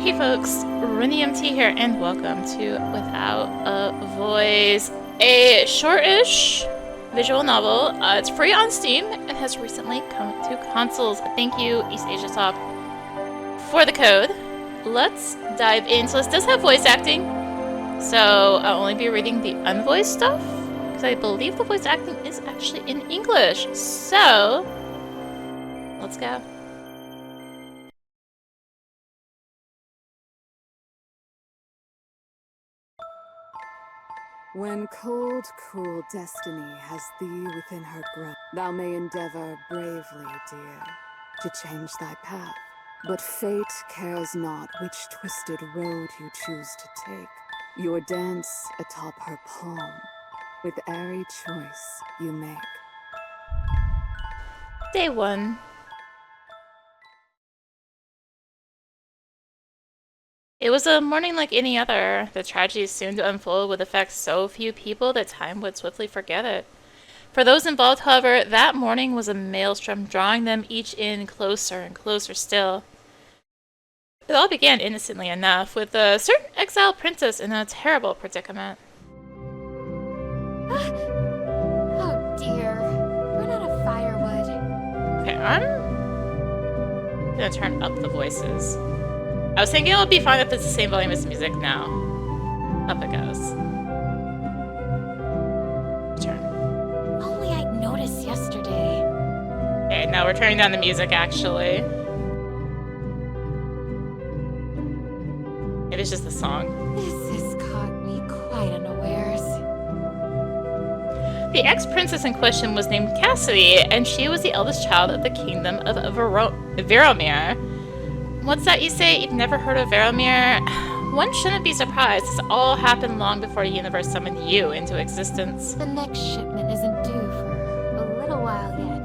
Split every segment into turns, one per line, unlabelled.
Hey folks, rinimt here, and welcome to Without a Voice, a shortish visual novel. It's free on Steam and has recently come to consoles. Thank you, eastasiasoft, for the code. Let's dive in. So this does have voice acting, so I'll only be reading the unvoiced stuff, because I believe the voice acting is actually in English. So, let's go.
When cold, cruel destiny has thee within her grip, thou may endeavor bravely, dear, to change thy path. But fate cares not which twisted road you choose to take. Your dance atop her palm, with airy choice you make.
Day 1. It was a morning like any other. The tragedy soon to unfold would affect so few people that time would swiftly forget it. For those involved, however, that morning was a maelstrom, drawing them each in closer and closer still. It all began innocently enough, with a certain exiled princess in a terrible predicament.
Oh dear, run out of firewood.
Okay, I'm gonna turn up the voices. I was thinking it would be fine if it's the same volume as the music. Now, up it goes. Turn.
Only I'd noticed yesterday.
Okay, now we're turning down the music, actually. It is just the song.
This has caught me quite unawares.
The ex-princess in question was named Cassidy, and she was the eldest child of the kingdom of Veromir. What's that you say? You've never heard of Veromir? One shouldn't be surprised. This all happened long before the universe summoned you into existence.
The next shipment isn't due for a little while yet.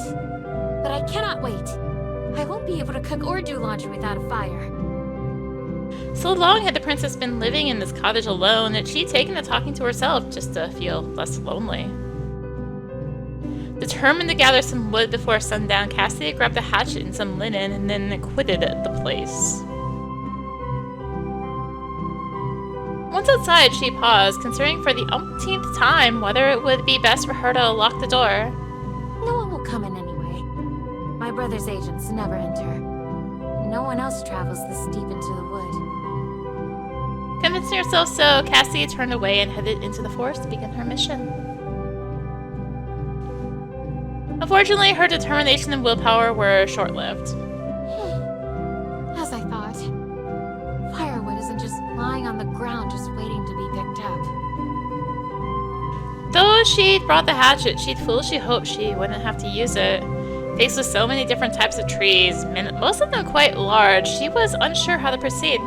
But I cannot wait. I won't be able to cook or do laundry without a fire.
So long had the princess been living in this cottage alone that she'd taken to talking to herself just to feel less lonely. Determined to gather some wood before sundown, Cassidy grabbed a hatchet and some linen and then quitted the place. Once outside, she paused, considering for the umpteenth time whether it would be best for her to lock the door.
No one will come in anyway. My brother's agents never enter. No one else travels this deep into the wood.
Convincing herself so, Cassidy turned away and headed into the forest to begin her mission. Unfortunately, her determination and willpower were short-lived.
As I thought. Firewood isn't just lying on the ground just waiting to be picked up.
Though she'd brought the hatchet, she'd foolishly hoped she wouldn't have to use it. Faced with so many different types of trees, most of them quite large, she was unsure how to proceed.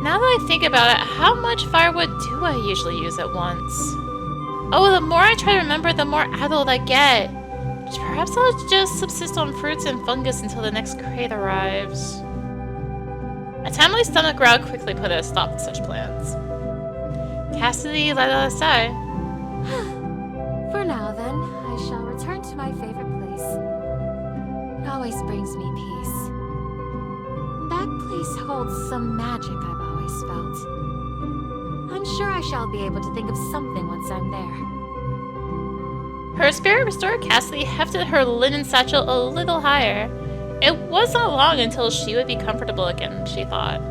Now that I think about it, how much firewood do I usually use at once? Oh, the more I try to remember, the more addled I get. Perhaps I'll just subsist on fruits and fungus until the next crate arrives. A timely stomach growl quickly put a stop to such plans. Cassidy let out a sigh.
For now, then, I shall return to my favorite place. It always brings me peace. That place holds some magic I've always felt. I'm sure I shall be able to think of something once I'm there.
Her spirit restored, Cassidy hefted her linen satchel a little higher. It was not long until she would be comfortable again, she thought.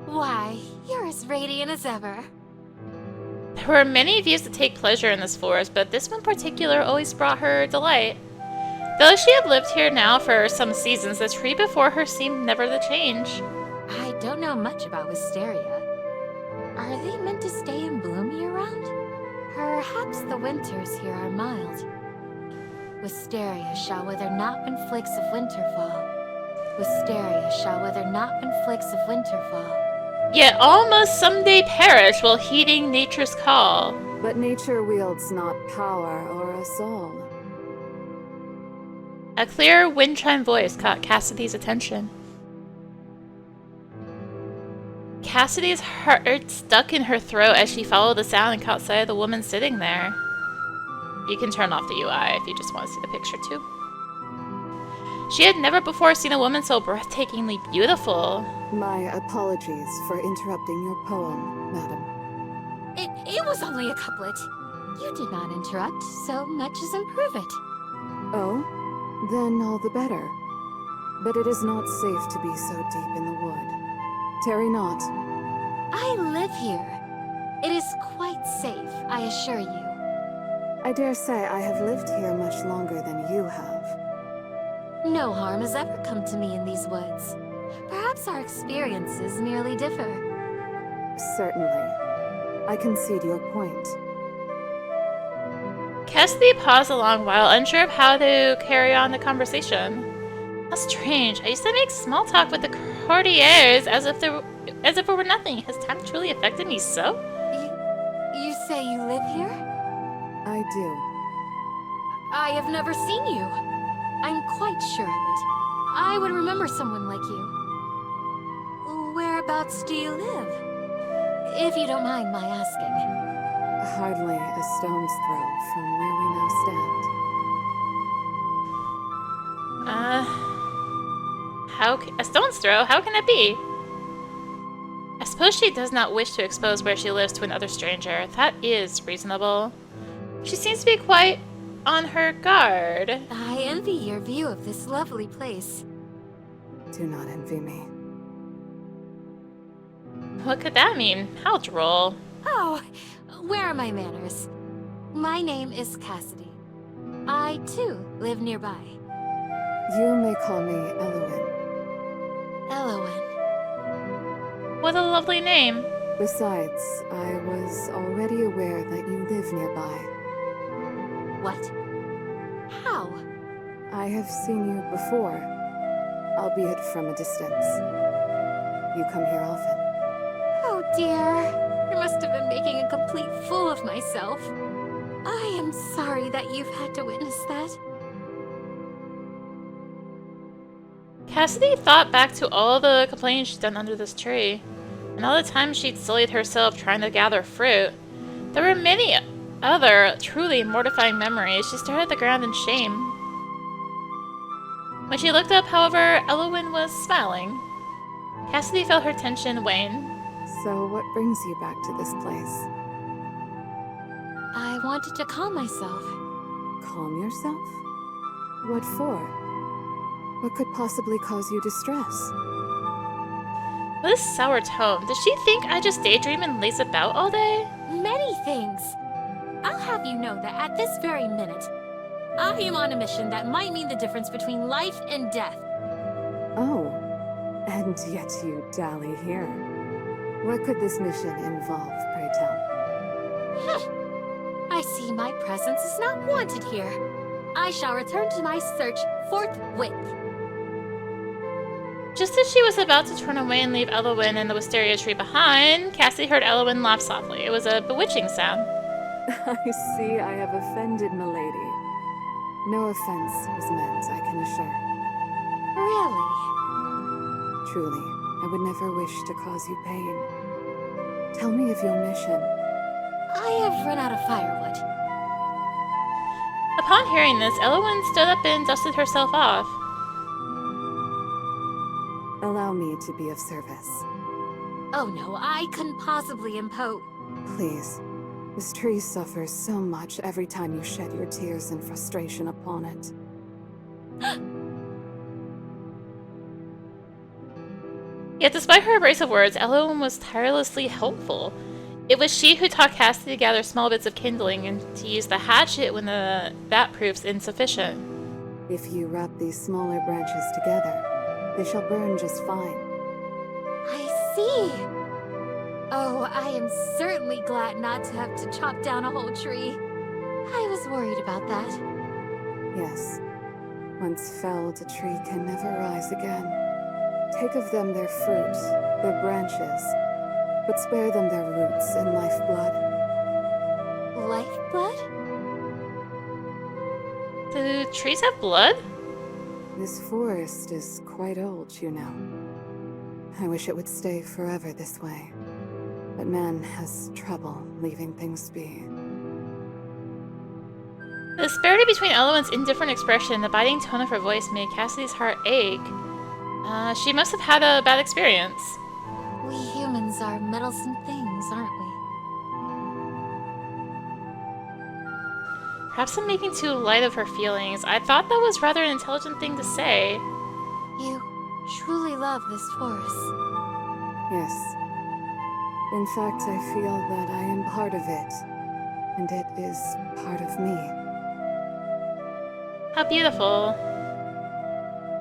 Why, you're as radiant as ever.
There were many views to take pleasure in this forest, but this one in particular always brought her delight. Though she had lived here now for some seasons, the tree before her seemed never to change.
I don't know much about wisteria. Are they meant to stay in bloom year-round? Perhaps the winters here are mild. Wisteria shall wither not when flakes of winter fall. Wisteria shall wither not when flakes of winter fall.
Yet all must someday perish while heeding nature's call.
But nature wields not power o'er us all.
A clear wind chime voice caught Cassidy's attention. Cassidy's heart stuck in her throat as she followed the sound and caught sight of the woman sitting there. You can turn off the UI if you just want to see the picture too. She had never before seen a woman so breathtakingly beautiful.
My apologies for interrupting your poem, madam.
It was only a couplet. You did not interrupt so much as improve it.
Oh? Then all the better. But it is not safe to be so deep in the wood. Tarry not.
I live here. It is quite safe, I assure you.
I dare say I have lived here much longer than you have.
No harm has ever come to me in these woods. Perhaps our experiences merely differ.
Certainly. I concede your point.
Cassidy paused a long while, unsure of how to carry on the conversation. How strange. I used to make small talk with the courtiers as if it were nothing. Has time truly affected me so?
You say you live here?
I do.
I have never seen you. I'm quite sure of it. I would remember someone like you. Whereabouts do you live? If you don't mind my asking.
Hardly a stone's throw from where we now stand.
A stone's throw? How can it be? I suppose she does not wish to expose where she lives to another stranger. That is reasonable. She seems to be quite on her guard.
I envy your view of this lovely place.
Do not envy me.
What could that mean? How droll.
Oh, where are my manners? My name is Cassidy. I, too, live nearby.
You may call me Elowen.
Elowen.
What a lovely name.
Besides, I was already aware that you live nearby.
What? How?
I have seen you before, albeit from a distance. You come here often.
Oh dear. I must have been making a complete fool of myself. I am sorry that you've had to witness that.
Cassidy thought back to all the complaining she'd done under this tree, and all the times she'd sullied herself trying to gather fruit. There were many other truly mortifying memories. She stared at the ground in shame. When she looked up, however, Elowen was smiling. Cassidy felt her tension wane.
So what brings you back to this place?
I wanted to calm myself.
Calm yourself? What for? What could possibly cause you distress?
With this sour tone, does she think I just daydream and laze about all day?
Many things. I'll have you know that at this very minute, I am on a mission that might mean the difference between life and death.
Oh, and yet you dally here. What could this mission involve, pray tell?
I see my presence is not wanted here. I shall return to my search forthwith.
Just as she was about to turn away and leave Elowen and the wisteria tree behind, Cassie heard Elowen laugh softly. It was a bewitching sound.
I see I have offended milady. No offense was meant, I can assure.
Really?
Truly, I would never wish to cause you pain. Tell me of your mission.
I have run out of firewood.
Upon hearing this, Elowen stood up and dusted herself off.
Allow me to be of service.
Oh no, I couldn't possibly impose.
Please. This tree suffers so much every time you shed your tears in frustration upon it.
Yet despite her abrasive words, Elowen was tirelessly helpful. It was she who taught Cassie to gather small bits of kindling and to use the hatchet when that proves insufficient.
If you wrap these smaller branches together, they shall burn just fine.
I see. Oh, I am certainly glad not to have to chop down a whole tree. I was worried about that.
Yes. Once felled, a tree can never rise again. Take of them their fruit, their branches, but spare them their roots and lifeblood.
Lifeblood?
Do trees have blood?
This forest is quite old, you know. I wish it would stay forever this way. But man has trouble leaving things be.
The disparity between Elowen's indifferent expression and the biting tone of her voice made Cassidy's heart ache. She must have had a bad experience.
We humans are meddlesome things, aren't we?
Perhaps I'm making too light of her feelings. I thought that was rather an intelligent thing to say.
You truly love this forest.
Yes. In fact, I feel that I am part of it, and it is part of me.
How beautiful.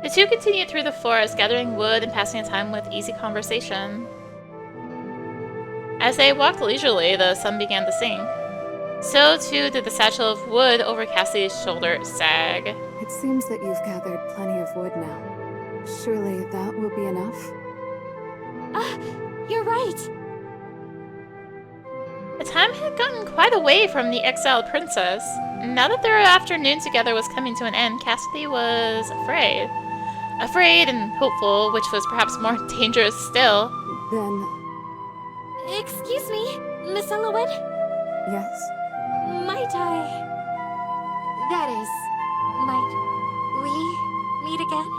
The two continued through the forest, gathering wood and passing time with easy conversation. As they walked leisurely, the sun began to sink. So too did the satchel of wood over Cassie's shoulder sag.
It seems that you've gathered plenty of wood now. Surely that will be enough?
You're right.
The time had gotten quite away from the exiled princess. Now that their afternoon together was coming to an end, Cassidy was afraid. Afraid and hopeful, which was perhaps more dangerous still.
Then...
Excuse me, Miss Elowen?
yes?
Might I... That is... might we meet again?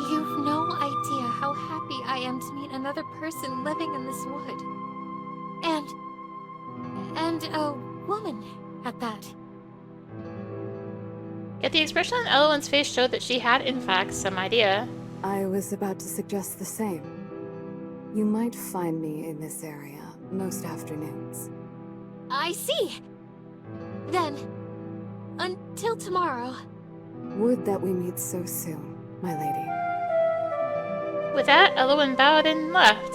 You've no idea how happy I am to meet another person living in this wood. And a woman at that.
Yet the expression on Elowen's face showed that she had, in fact, some idea.
I was about to suggest the same. You might find me in this area most afternoons.
I see! Then, until tomorrow.
Would that we meet so soon, my lady.
With that, Elowen bowed and left.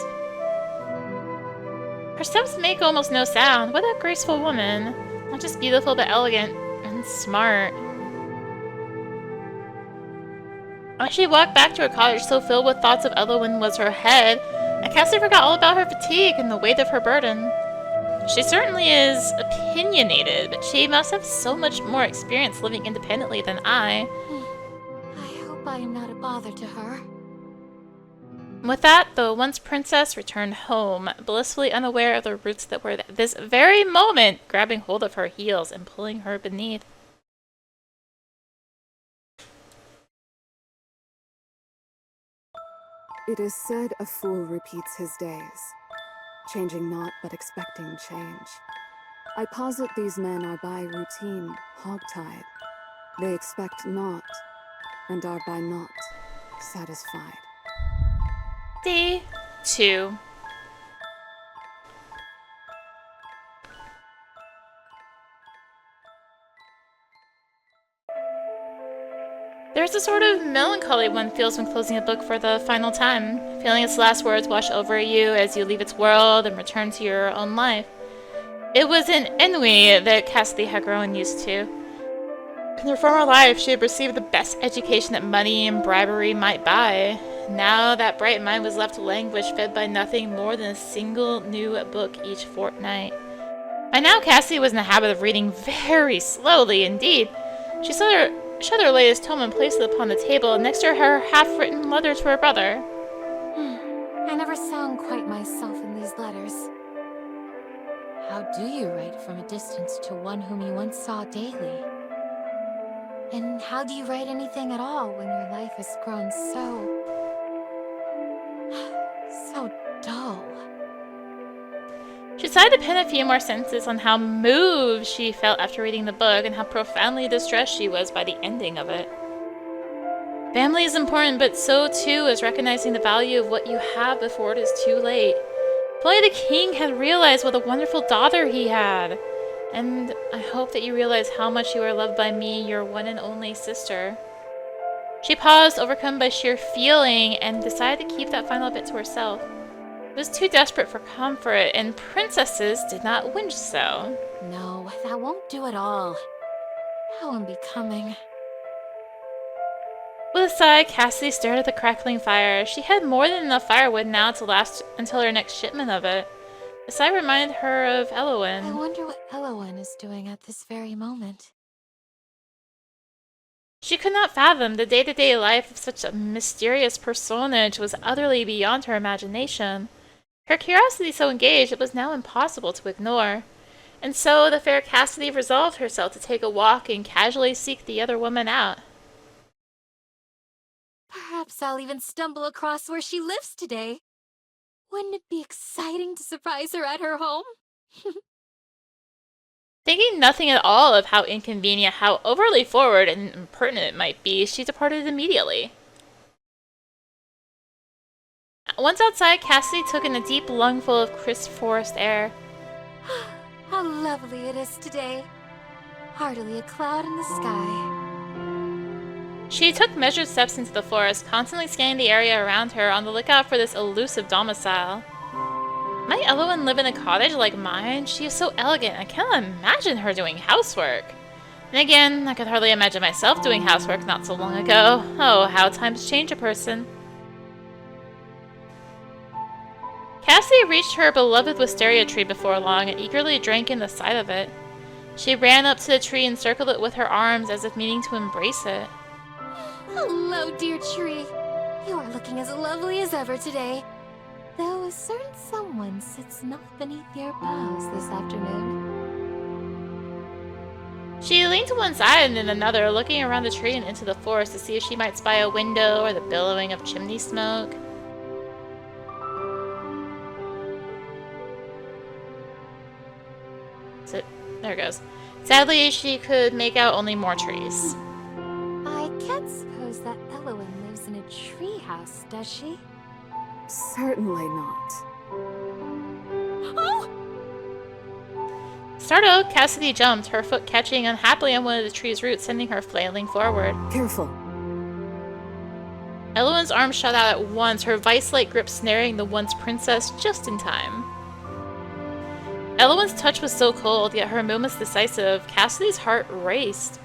Her steps make almost no sound. What a graceful woman. Not just beautiful, but elegant and smart. As she walked back to her cottage, so filled with thoughts of Elowen was her head, and Cassie forgot all about her fatigue and the weight of her burden. She certainly is opinionated, but she must have so much more experience living independently than I.
I hope I am not a bother to her.
With that, the once princess returned home, blissfully unaware of the roots that were at this very moment grabbing hold of her heels and pulling her beneath.
It is said a fool repeats his days, changing not but expecting change. I posit these men are by routine hogtied. They expect not, and are by naught satisfied.
D2. There's a sort of melancholy one feels when closing a book for the final time, feeling its last words wash over you as you leave its world and return to your own life. It was an ennui that Cassidy had grown used to. In her former life, she had received the best education that money and bribery might buy. Now that bright mind was left to languish, fed by nothing more than a single new book each fortnight. By now, Cassie was in the habit of reading very slowly indeed. She shut her latest tome and placed it upon the table next to her half-written letter to her brother.
I never sound quite myself in these letters. How do you write from a distance to one whom you once saw daily? And how do you write anything at all when your life has grown so dull?
She decided to pen a few more sentences on how moved she felt after reading the book and how profoundly distressed she was by the ending of it. Family is important, but so too is recognizing the value of what you have before it is too late. If only the king had realized what a wonderful daughter he had. And I hope that you realize how much you are loved by me, your one and only sister. She paused, overcome by sheer feeling, and decided to keep that final bit to herself. It was too desperate for comfort, and princesses did not whinge so.
No, that won't do at all. How unbecoming.
With a sigh, Cassie stared at the crackling fire. She had more than enough firewood now to last until her next shipment of it. The sight reminded her of Elowen.
I wonder what Elowen is doing at this very moment.
She could not fathom the day-to-day life of such a mysterious personage was utterly beyond her imagination. Her curiosity so engaged it was now impossible to ignore. And so the fair Cassidy resolved herself to take a walk and casually seek the other woman out.
Perhaps I'll even stumble across where she lives today. Wouldn't it be exciting to surprise her at her home?
Thinking nothing at all of how inconvenient, how overly forward and impertinent it might be, she departed immediately. Once outside, Cassidy took in a deep lungful of crisp forest air.
How lovely it is today. Hardly a cloud in the sky.
She took measured steps into the forest, constantly scanning the area around her on the lookout for this elusive domicile. Might Elowen live in a cottage like mine? She is so elegant, I cannot imagine her doing housework. And again, I could hardly imagine myself doing housework not so long ago. Oh, how times change a person. Cassie reached her beloved wisteria tree before long and eagerly drank in the sight of it. She ran up to the tree and circled it with her arms as if meaning to embrace it.
Hello, dear tree. You are looking as lovely as ever today. Though a certain someone sits not beneath your boughs this afternoon.
She leaned to one side and then another, looking around the tree and into the forest to see if she might spy a window or the billowing of chimney smoke. So, there it goes. Sadly, she could make out only more trees.
I can't suppose that Elowen lives in a tree house, does she?
Certainly not.
Oh!
Startled, Cassidy jumped, her foot catching unhappily on one of the tree's roots, sending her flailing forward.
Careful.
Elowen's arm shot out at once, her vice-like grip snaring the once princess just in time. Elowen's touch was so cold, yet her movements decisive. Cassidy's heart raced.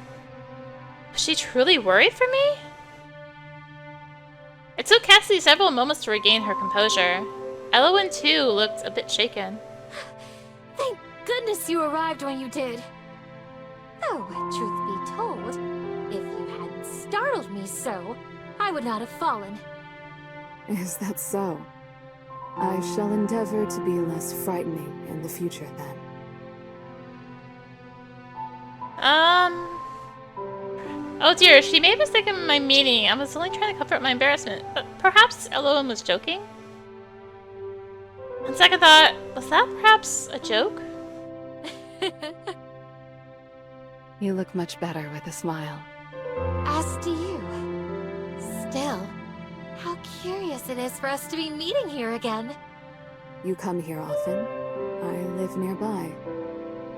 Was she truly worried for me? It took Cassidy several moments to regain her composure. Elowen, too, looked a bit shaken.
Thank goodness you arrived when you did. Though, truth be told, if you hadn't startled me so, I would not have fallen.
Is that so? I shall endeavor to be less frightening in the future, then.
Oh dear, she may have mistaken my meaning. I was only trying to comfort my embarrassment. But perhaps Elowen was joking? On second thought, was that perhaps a joke?
You look much better with a smile.
As do you. Still, how curious it is for us to be meeting here again.
You come here often? I live nearby.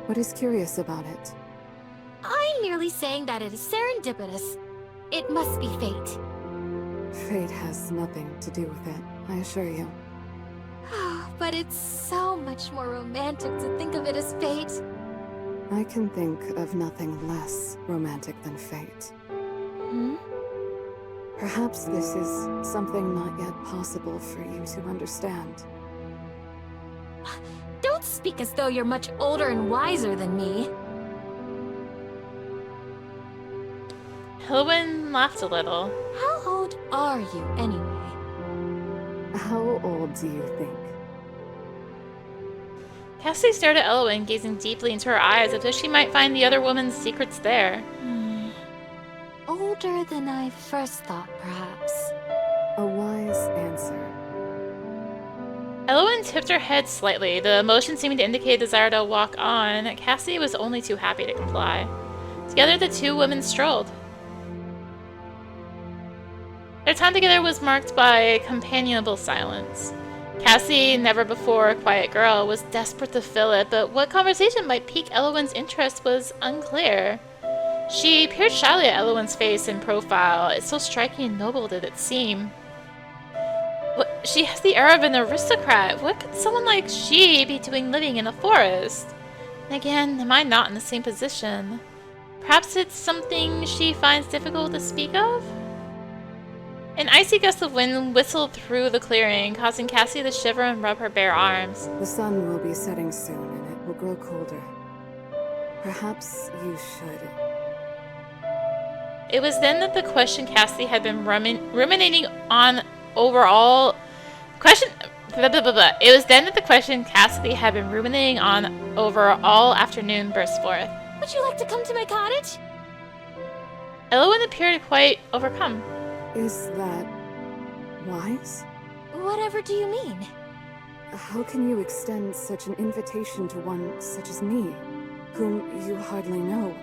What is curious about it?
I'm merely saying that it is serendipitous. It must be fate.
Fate has nothing to do with it, I assure you.
But it's so much more romantic to think of it as fate.
I can think of nothing less romantic than fate.
Hmm?
Perhaps this is something not yet possible for you to understand.
Don't speak as though you're much older and wiser than me.
Elowen laughed a little.
How old are you, anyway?
How old do you think?
Cassidy stared at Elowen, gazing deeply into her eyes as if she might find the other woman's secrets there.
Older than I first thought, perhaps.
A wise answer.
Elowen tipped her head slightly, the motion seeming to indicate a desire to walk on. Cassidy was only too happy to comply. Together, the two women strolled. Their time together was marked by companionable silence. Cassie, never before a quiet girl, was desperate to fill it, but what conversation might pique Elowen's interest was unclear. She peered shyly at Elowen's face and profile. It's so striking and noble did it seem. She has the air of an aristocrat. What could someone like she be doing living in a forest? And again, am I not in the same position? Perhaps it's something she finds difficult to speak of? An icy gust of wind whistled through the clearing, causing Cassie to shiver and rub her bare arms.
The sun will be setting soon, and it will grow colder. Perhaps you should.
It was then that the question Cassie had been ruminating on overall... Blah, blah, blah, blah. It was then that the question Cassidy had been ruminating on over all afternoon burst forth.
Would you like to come to my cottage?
Elowen appeared quite overcome.
Is that wise?
Whatever do you mean?
How can you extend such an invitation to one such as me, whom you hardly know?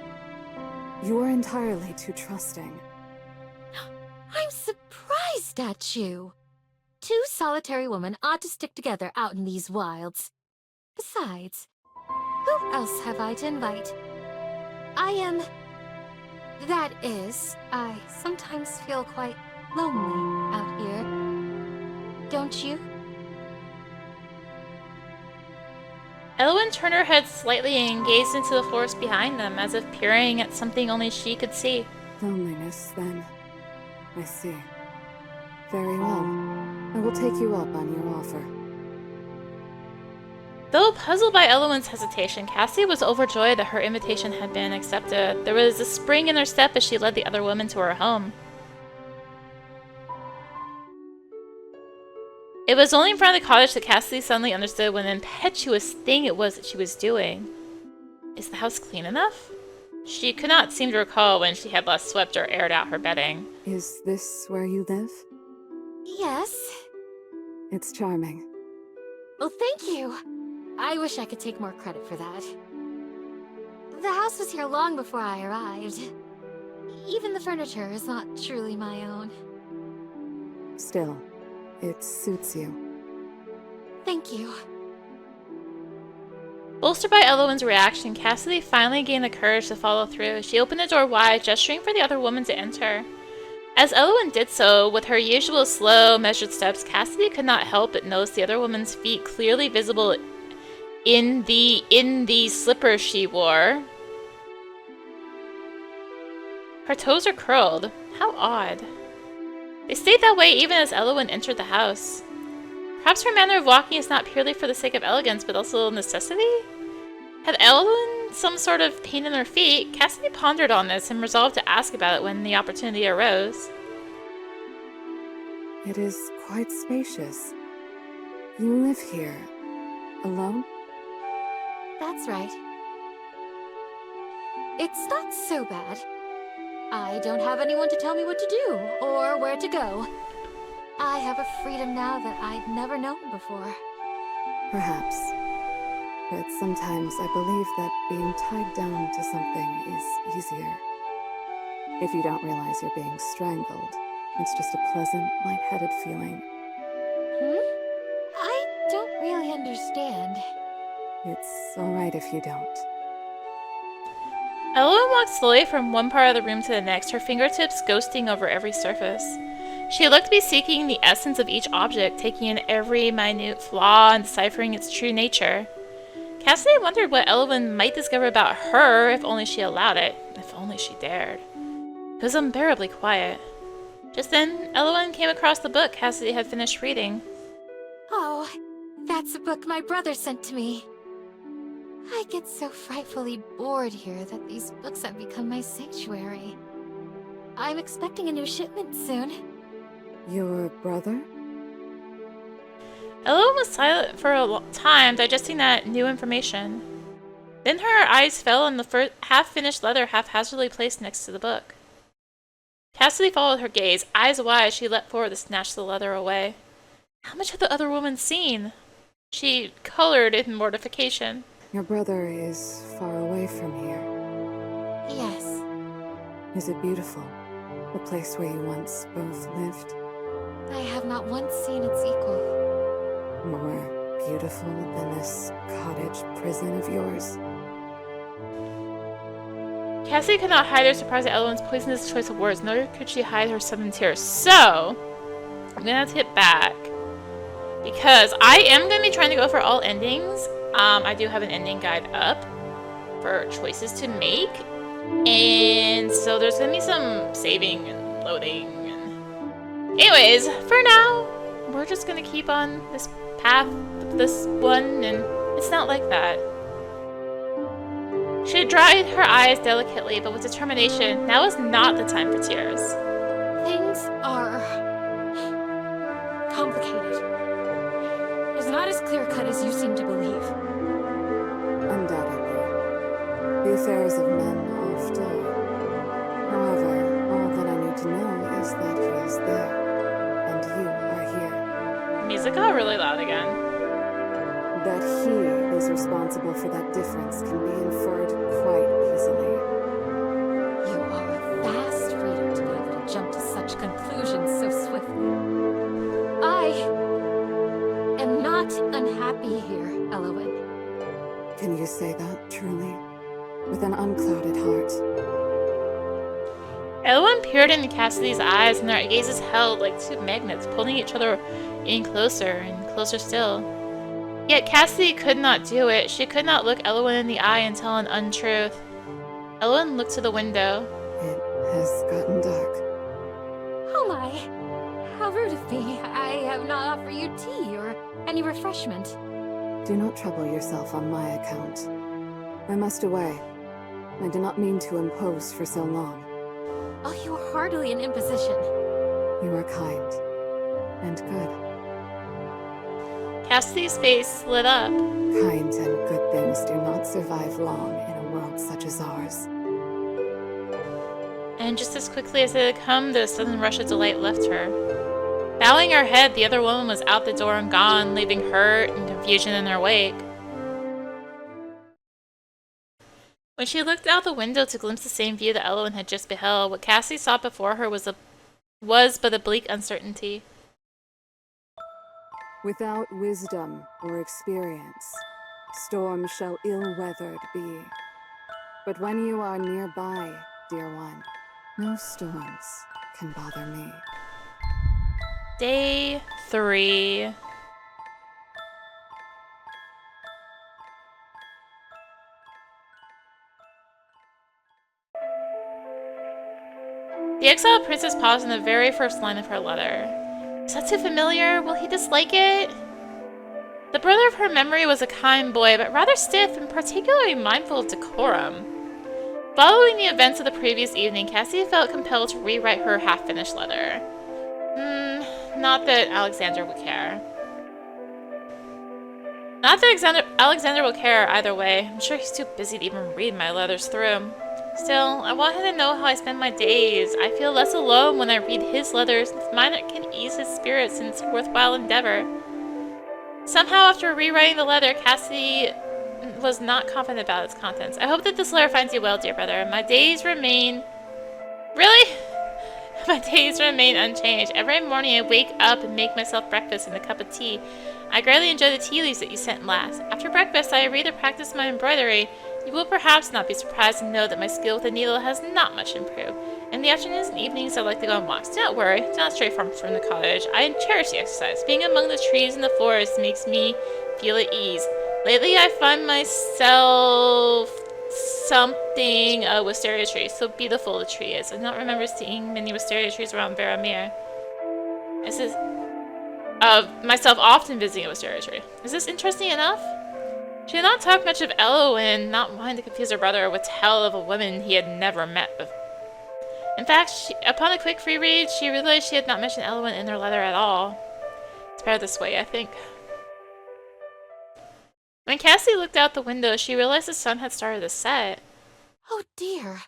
You are entirely too trusting.
I'm surprised at you. Two solitary women ought to stick together out in these wilds. Besides, who else have I to invite? That is, I sometimes feel quite lonely out here. Don't you?
Elowen turned her head slightly and gazed into the forest behind them, as if peering at something only she could see.
Loneliness, then. I see. Very well. I will take you up on your offer.
Though puzzled by Elowen's hesitation, Cassie was overjoyed that her invitation had been accepted. There was a spring in her step as she led the other woman to her home. It was only in front of the cottage that Cassidy suddenly understood what an impetuous thing it was that she was doing. Is the house clean enough? She could not seem to recall when she had last swept or aired out her bedding.
Is this where you live?
Yes.
It's charming.
Well, thank you. I wish I could take more credit for that. The house was here long before I arrived. Even the furniture is not truly my own.
Still, it suits you.
Thank you.
Bolstered by Elowen's reaction, Cassidy finally gained the courage to follow through. She opened the door wide, gesturing for the other woman to enter. As Elowen did so, with her usual slow, measured steps, Cassidy could not help but notice the other woman's feet clearly visible in the slippers she wore. Her toes are curled. How odd. They stayed that way even as Elowen entered the house. Perhaps her manner of walking is not purely for the sake of elegance, but also necessity? Had Elowen some sort of pain in her feet? Cassidy pondered on this and resolved to ask about it when the opportunity arose.
It is quite spacious. You live here, alone?
That's right. It's not so bad. I don't have anyone to tell me what to do, or where to go. I have a freedom now that I'd never known before.
Perhaps. But sometimes I believe that being tied down to something is easier. If you don't realize you're being strangled, it's just a pleasant, lightheaded feeling.
I don't really understand.
It's alright if you don't.
Elowen walked slowly from one part of the room to the next, her fingertips ghosting over every surface. She looked to be seeking the essence of each object, taking in every minute flaw and deciphering its true nature. Cassidy wondered what Elowen might discover about her if only she allowed it, if only she dared. It was unbearably quiet. Just then, Elowen came across the book Cassidy had finished reading.
Oh, that's a book my brother sent to me. I get so frightfully bored here that these books have become my sanctuary. I'm expecting a new shipment soon.
Your brother?
Elowen was silent for a long time, digesting that new information. Then her eyes fell on the half-finished letter haphazardly placed next to the book. Cassidy followed her gaze. Eyes wide, she leapt forward to snatch the letter away. How much had the other woman seen? She colored in mortification.
Your brother is far away from here.
Yes.
Is it beautiful? The place where you once both lived?
I have not once seen its equal.
More beautiful than this cottage prison of yours?
Cassie could not hide her surprise at Elowen's poisonous choice of words, nor could she hide her sudden tears. So, I'm gonna have to hit back. Because I am gonna be trying to go for all endings. I do have an ending guide up for choices to make. And so there's gonna be some saving and loading. Anyways, for now, we're just gonna keep on this path, this one, and it's not like that. She had dried her eyes delicately, but with determination. Now is not the time for tears.
Things are complicated.
it got really loud again.
That he is responsible for that difference can be inferred quite easily.
You are a fast reader to be able to jump to such conclusions so swiftly. I am not unhappy here, Elowen.
Can you say that, truly? With an unclouded heart?
Elwyn peered into Cassidy's eyes, and their gazes held like two magnets, pulling each other in closer and closer still. Yet Cassidy could not do it. She could not look Elwyn in the eye and tell an untruth. Elwyn looked to the window.
It has gotten dark.
Oh my! How rude of me. I have not offered you tea or any refreshment.
Do not trouble yourself on my account. I must away. I did not mean to impose for so long.
Oh, you are hardly an imposition.
You are kind. And good.
Cassidy's face lit up.
Kind and good things do not survive long in a world such as ours.
And just as quickly as it had come, the sudden rush of delight left her. Bowing her head, the other woman was out the door and gone, leaving hurt and confusion in her wake. When she looked out the window to glimpse the same view that Elwyn had just beheld, what Cassie saw before her was but a bleak uncertainty.
Without wisdom or experience, storms shall ill-weathered be. But when you are nearby, dear one, no storms can bother me.
Day 3. The exiled princess paused in the very first line of her letter. Is that too familiar? Will he dislike it? The brother of her memory was a kind boy, but rather stiff and particularly mindful of decorum. Following the events of the previous evening, Cassie felt compelled to rewrite her half-finished letter. Not that Alexander would care. Not that Alexander will care either way. I'm sure he's too busy to even read my letters through. Still, I want him to know how I spend my days. I feel less alone when I read his letters, and mine can ease his spirits in its worthwhile endeavor. Somehow, after rewriting the letter, Cassie was not confident about its contents. I hope that this letter finds you well, dear brother. My days remain... Really? My days remain unchanged. Every morning I wake up and make myself breakfast and a cup of tea. I greatly enjoy the tea leaves that you sent last. After breakfast, I read and practice my embroidery. You will perhaps not be surprised to know that my skill with the needle has not much improved. In the afternoons and evenings, I like to go on walks. Do not worry, do not stray far from the cottage. I cherish the exercise. Being among the trees in the forest makes me feel at ease. Lately, I find myself something a wisteria tree. So beautiful the tree is. I do not remember seeing many wisteria trees around Baramir. This is myself often visiting a wisteria tree. Is this interesting enough? She did not talk much of Elwyn, not wanting to confuse her brother with tale of a woman he had never met before. In fact, upon a quick free read, she realized she had not mentioned Elwyn in her letter at all. It's better this way, I think. When Cassie looked out the window, she realized the sun had started to set.
Oh dear.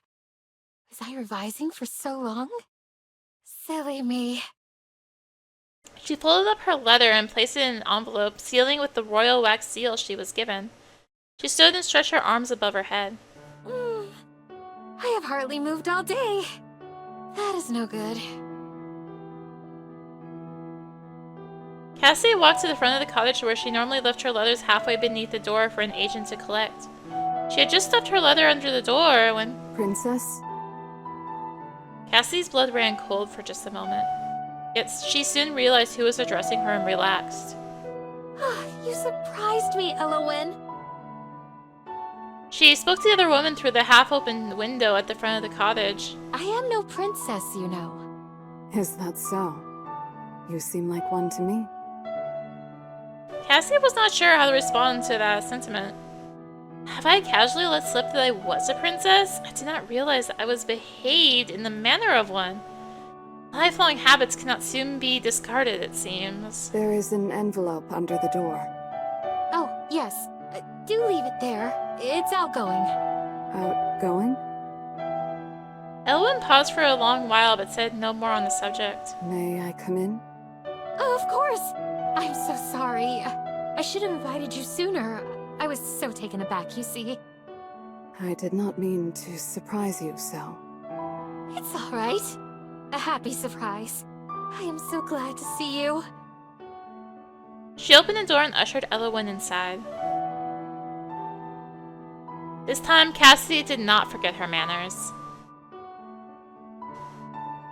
Was I revising for so long? Silly me.
She folded up her letter and placed it in an envelope, sealing with the royal wax seal she was given. She stood and stretched her arms above her head.
I have hardly moved all day. That is no good.
Cassie walked to the front of the cottage where she normally left her letters halfway beneath the door for an agent to collect. She had just stuffed her letter under the door when...
Princess?
Cassie's blood ran cold for just a moment. Yet she soon realized who was addressing her and relaxed.
You surprised me, Elowyn.
She spoke to the other woman through the half-open window at the front of the cottage.
I am no princess, you know.
Is that so? You seem like one to me.
Cassie was not sure how to respond to that sentiment. Have I casually let slip that I was a princess? I did not realize that I was behaved in the manner of one. Lifelong habits cannot soon be discarded, it seems.
There is an envelope under the door.
Oh, yes. Do leave it there. It's outgoing.
Outgoing?
Elwyn paused for a long while but said no more on the subject.
May I come in?
Oh, of course! I'm so sorry. I should have invited you sooner. I was so taken aback, you see.
I did not mean to surprise you so.
It's all right. A happy surprise. I am so glad to see you.
She opened the door and ushered Elowen inside. This time, Cassidy did not forget her manners.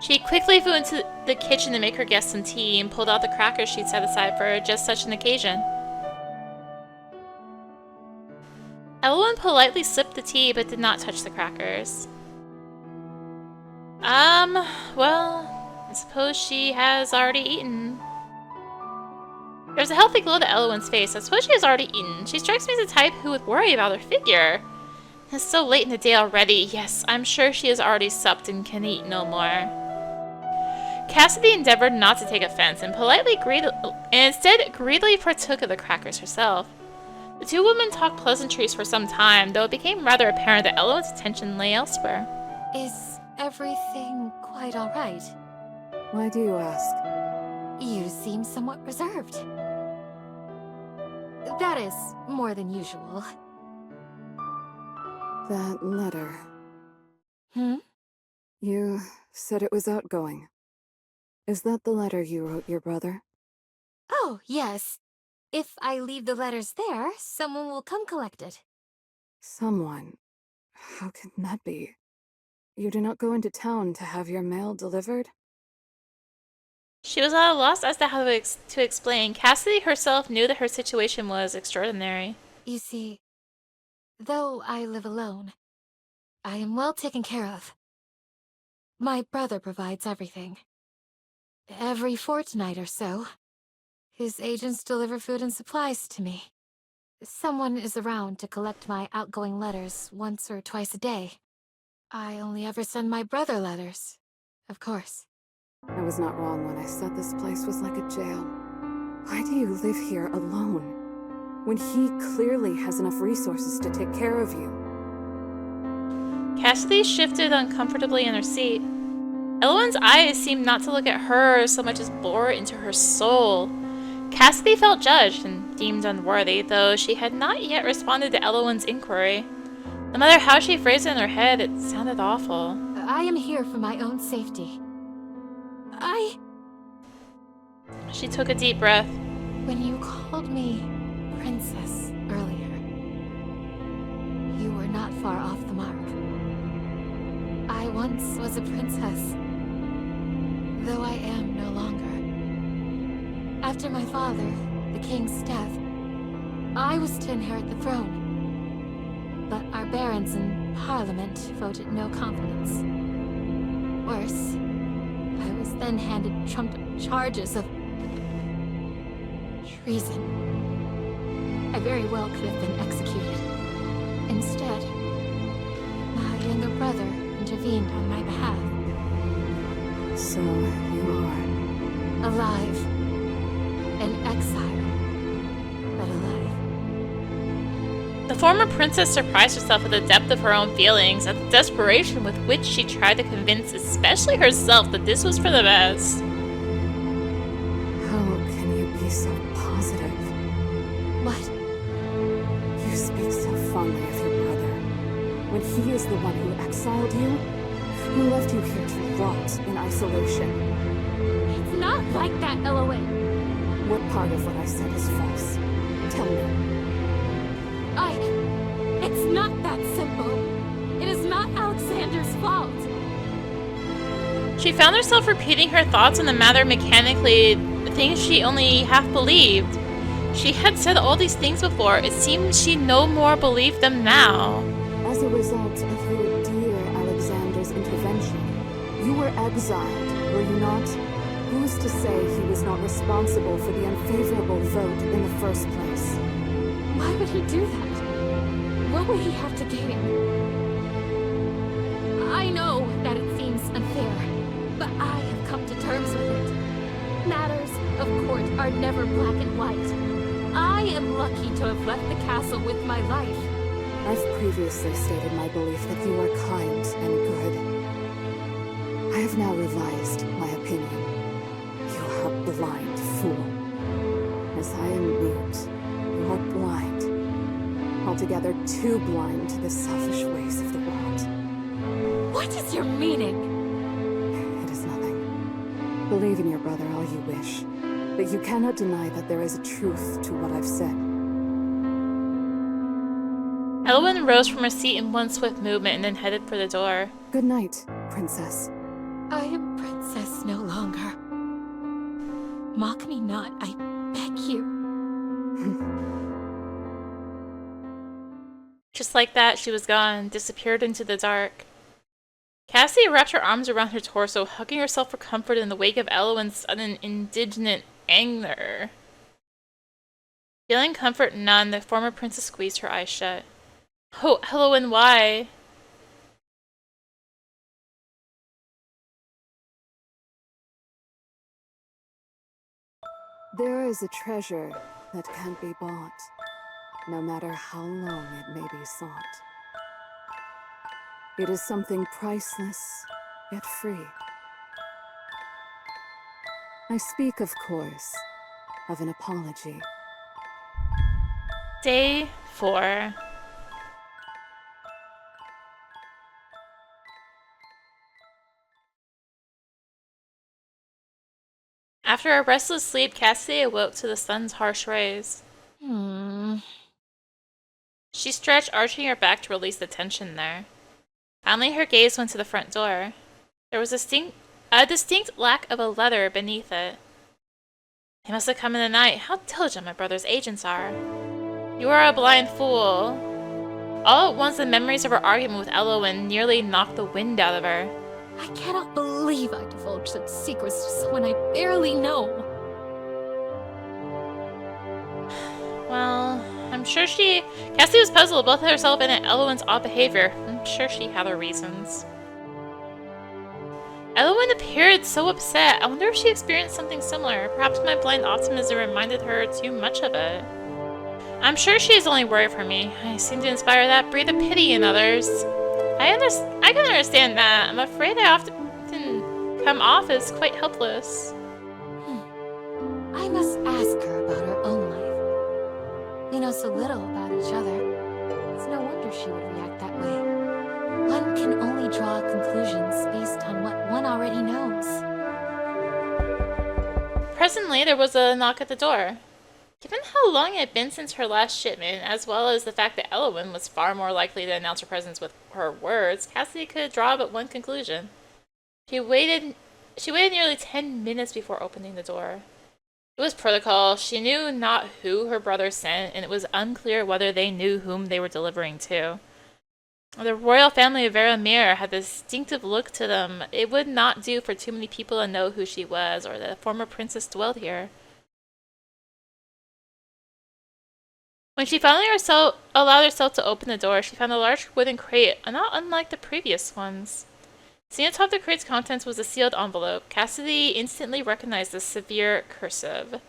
She quickly flew into the kitchen to make her guests some tea and pulled out the crackers she'd set aside for just such an occasion. Elowen politely sipped the tea but did not touch the crackers. Well, I suppose she has already eaten. There's a healthy glow to Elowen's face. I suppose she has already eaten. She strikes me as the type who would worry about her figure. It's so late in the day already. Yes, I'm sure she has already supped and can eat no more. Cassidy endeavored not to take offense and instead greedily partook of the crackers herself. The two women talked pleasantries for some time, though it became rather apparent that Elowen's attention lay elsewhere.
Is everything quite all right?
Why do you ask?
You seem somewhat reserved. That is more than usual.
That letter.
Hmm?
You said it was outgoing. Is that the letter you wrote your brother?
Oh, yes. If I leave the letters there, someone will come collect it.
Someone? How can that be? You do not go into town to have your mail delivered?
She was at a loss as to how to explain. Cassidy herself knew that her situation was extraordinary.
You see, though I live alone, I am well taken care of. My brother provides everything. Every fortnight or so, his agents deliver food and supplies to me. Someone is around to collect my outgoing letters once or twice a day. I only ever send my brother letters, of course.
I was not wrong when I said this place was like a jail. Why do you live here alone, when he clearly has enough resources to take care of you?
Cassidy shifted uncomfortably in her seat. Elowen's eyes seemed not to look at her so much as bore into her soul. Cassidy felt judged and deemed unworthy, though she had not yet responded to Elowen's inquiry. No matter how she phrased it in her head, it sounded awful.
I am here for my own safety.
She took a deep breath.
When you called me Princess earlier, you were not far off the mark. I once was a princess, though I am no longer. After my father, the king's death, I was to inherit the throne. But our barons in Parliament voted no confidence. Worse, I was then handed trumped charges of treason. I very well could have been executed. Instead, my younger brother intervened on my behalf.
So you are...
Alive. An exile. But alive.
The former princess surprised herself at the depth of her own feelings, at the desperation with which she tried to convince especially herself that this was for the best.
How can you be so positive?
What?
You speak so fondly of your brother, when he is the one who exiled you, who left you here to rot in isolation.
It's not like that, Elowen.
What part of what I said is false? Tell me.
It's not that simple. It is not Alexander's fault.
She found herself repeating her thoughts on the matter mechanically, things she only half believed. She had said all these things before. It seemed she no more believed them now.
As a result of your dear Alexander's intervention, you were exiled, were you not? Who's to say he was not responsible for the unfavorable vote in the first place?
Why would he do that? What would he have to gain? I know that it seems unfair, but I have come to terms with it. Matters of court are never black and white. I am lucky to have left the castle with my life.
I've previously stated my belief that you are kind and good. I have now revised my opinion. You are blind, altogether too blind to the selfish ways of the world.
What is your meaning?
It is nothing. Believe in your brother all you wish, but you cannot deny that there is a truth to what I've said.
Elwyn rose from her seat in one swift movement and then headed for the door.
Good night, princess.
I am princess no longer. Mock me not, I beg you.
Just like that, she was gone, disappeared into the dark. Cassie wrapped her arms around her torso, hugging herself for comfort in the wake of Elwyn's sudden indignant anger. Feeling comfort none, the former princess squeezed her eyes shut. Oh, Elwyn, why?
There is a treasure that can't be bought, no matter how long it may be sought. It is something priceless, yet free. I speak, of course, of an apology.
Day 4. After a restless sleep, Cassie awoke to the sun's harsh rays. She stretched, arching her back to release the tension there. Finally, her gaze went to the front door. There was a distinct lack of a letter beneath it. They must have come in the night. How diligent my brother's agents are. You are a blind fool. All at once, the memories of her argument with Elwyn nearly knocked the wind out of her.
I cannot believe I divulged such secrets to someone I barely know.
Well, I'm sure Cassie was puzzled both at herself and at Elwyn's odd behavior. I'm sure she had her reasons. Elwyn appeared so upset. I wonder if she experienced something similar. Perhaps my blind optimism reminded her too much of it. I'm sure she is only worried for me. I seem to inspire that breed of pity in others. I can understand that. I'm afraid I often come off as quite helpless.
I must ask her about her own life. We know so little about each other. It's no wonder she would react that way. One can only draw conclusions based on what one already knows.
Presently, there was a knock at the door. Given how long it had been since her last shipment, as well as the fact that Elwyn was far more likely to announce her presence with her words, Cassie could draw but one conclusion. She waited nearly 10 minutes before opening the door. It was protocol. She knew not who her brother sent, and it was unclear whether they knew whom they were delivering to. The royal family of Varamir had a distinctive look to them. It would not do for too many people to know who she was, or that a former princess dwelled here. When she finally allowed herself to open the door, she found a large wooden crate, not unlike the previous ones. Seen atop the crate's contents was a sealed envelope. Cassidy instantly recognized the severe cursive.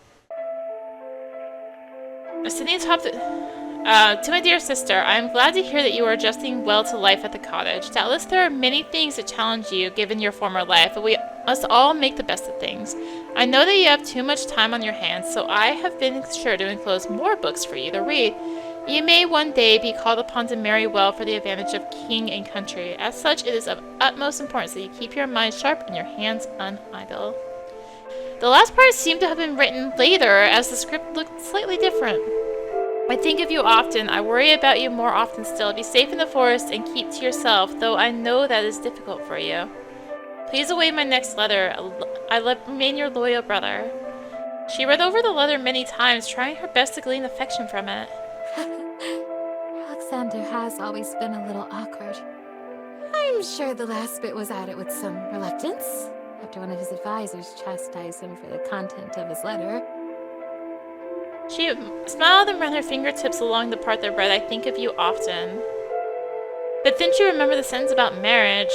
Sitting atop to my dear sister, I am glad to hear that you are adjusting well to life at the cottage. Doubtless there are many things that challenge you, given your former life, but we must all make the best of things. I know that you have too much time on your hands, so I have been sure to enclose more books for you to read. You may one day be called upon to marry well for the advantage of king and country. As such, it is of utmost importance that you keep your mind sharp and your hands unidle. The last part seemed to have been written later, as the script looked slightly different. I think of you often. I worry about you more often still. Be safe in the forest and keep to yourself, though I know that is difficult for you. Please await my next letter. I remain your loyal brother. She read over the letter many times, trying her best to glean affection from it.
Alexander has always been a little awkward. I'm sure the last bit was added with some reluctance, after one of his advisors chastised him for the content of his letter.
She smiled and ran her fingertips along the part that read, I think of you often. But didn't you remember the sentence about marriage?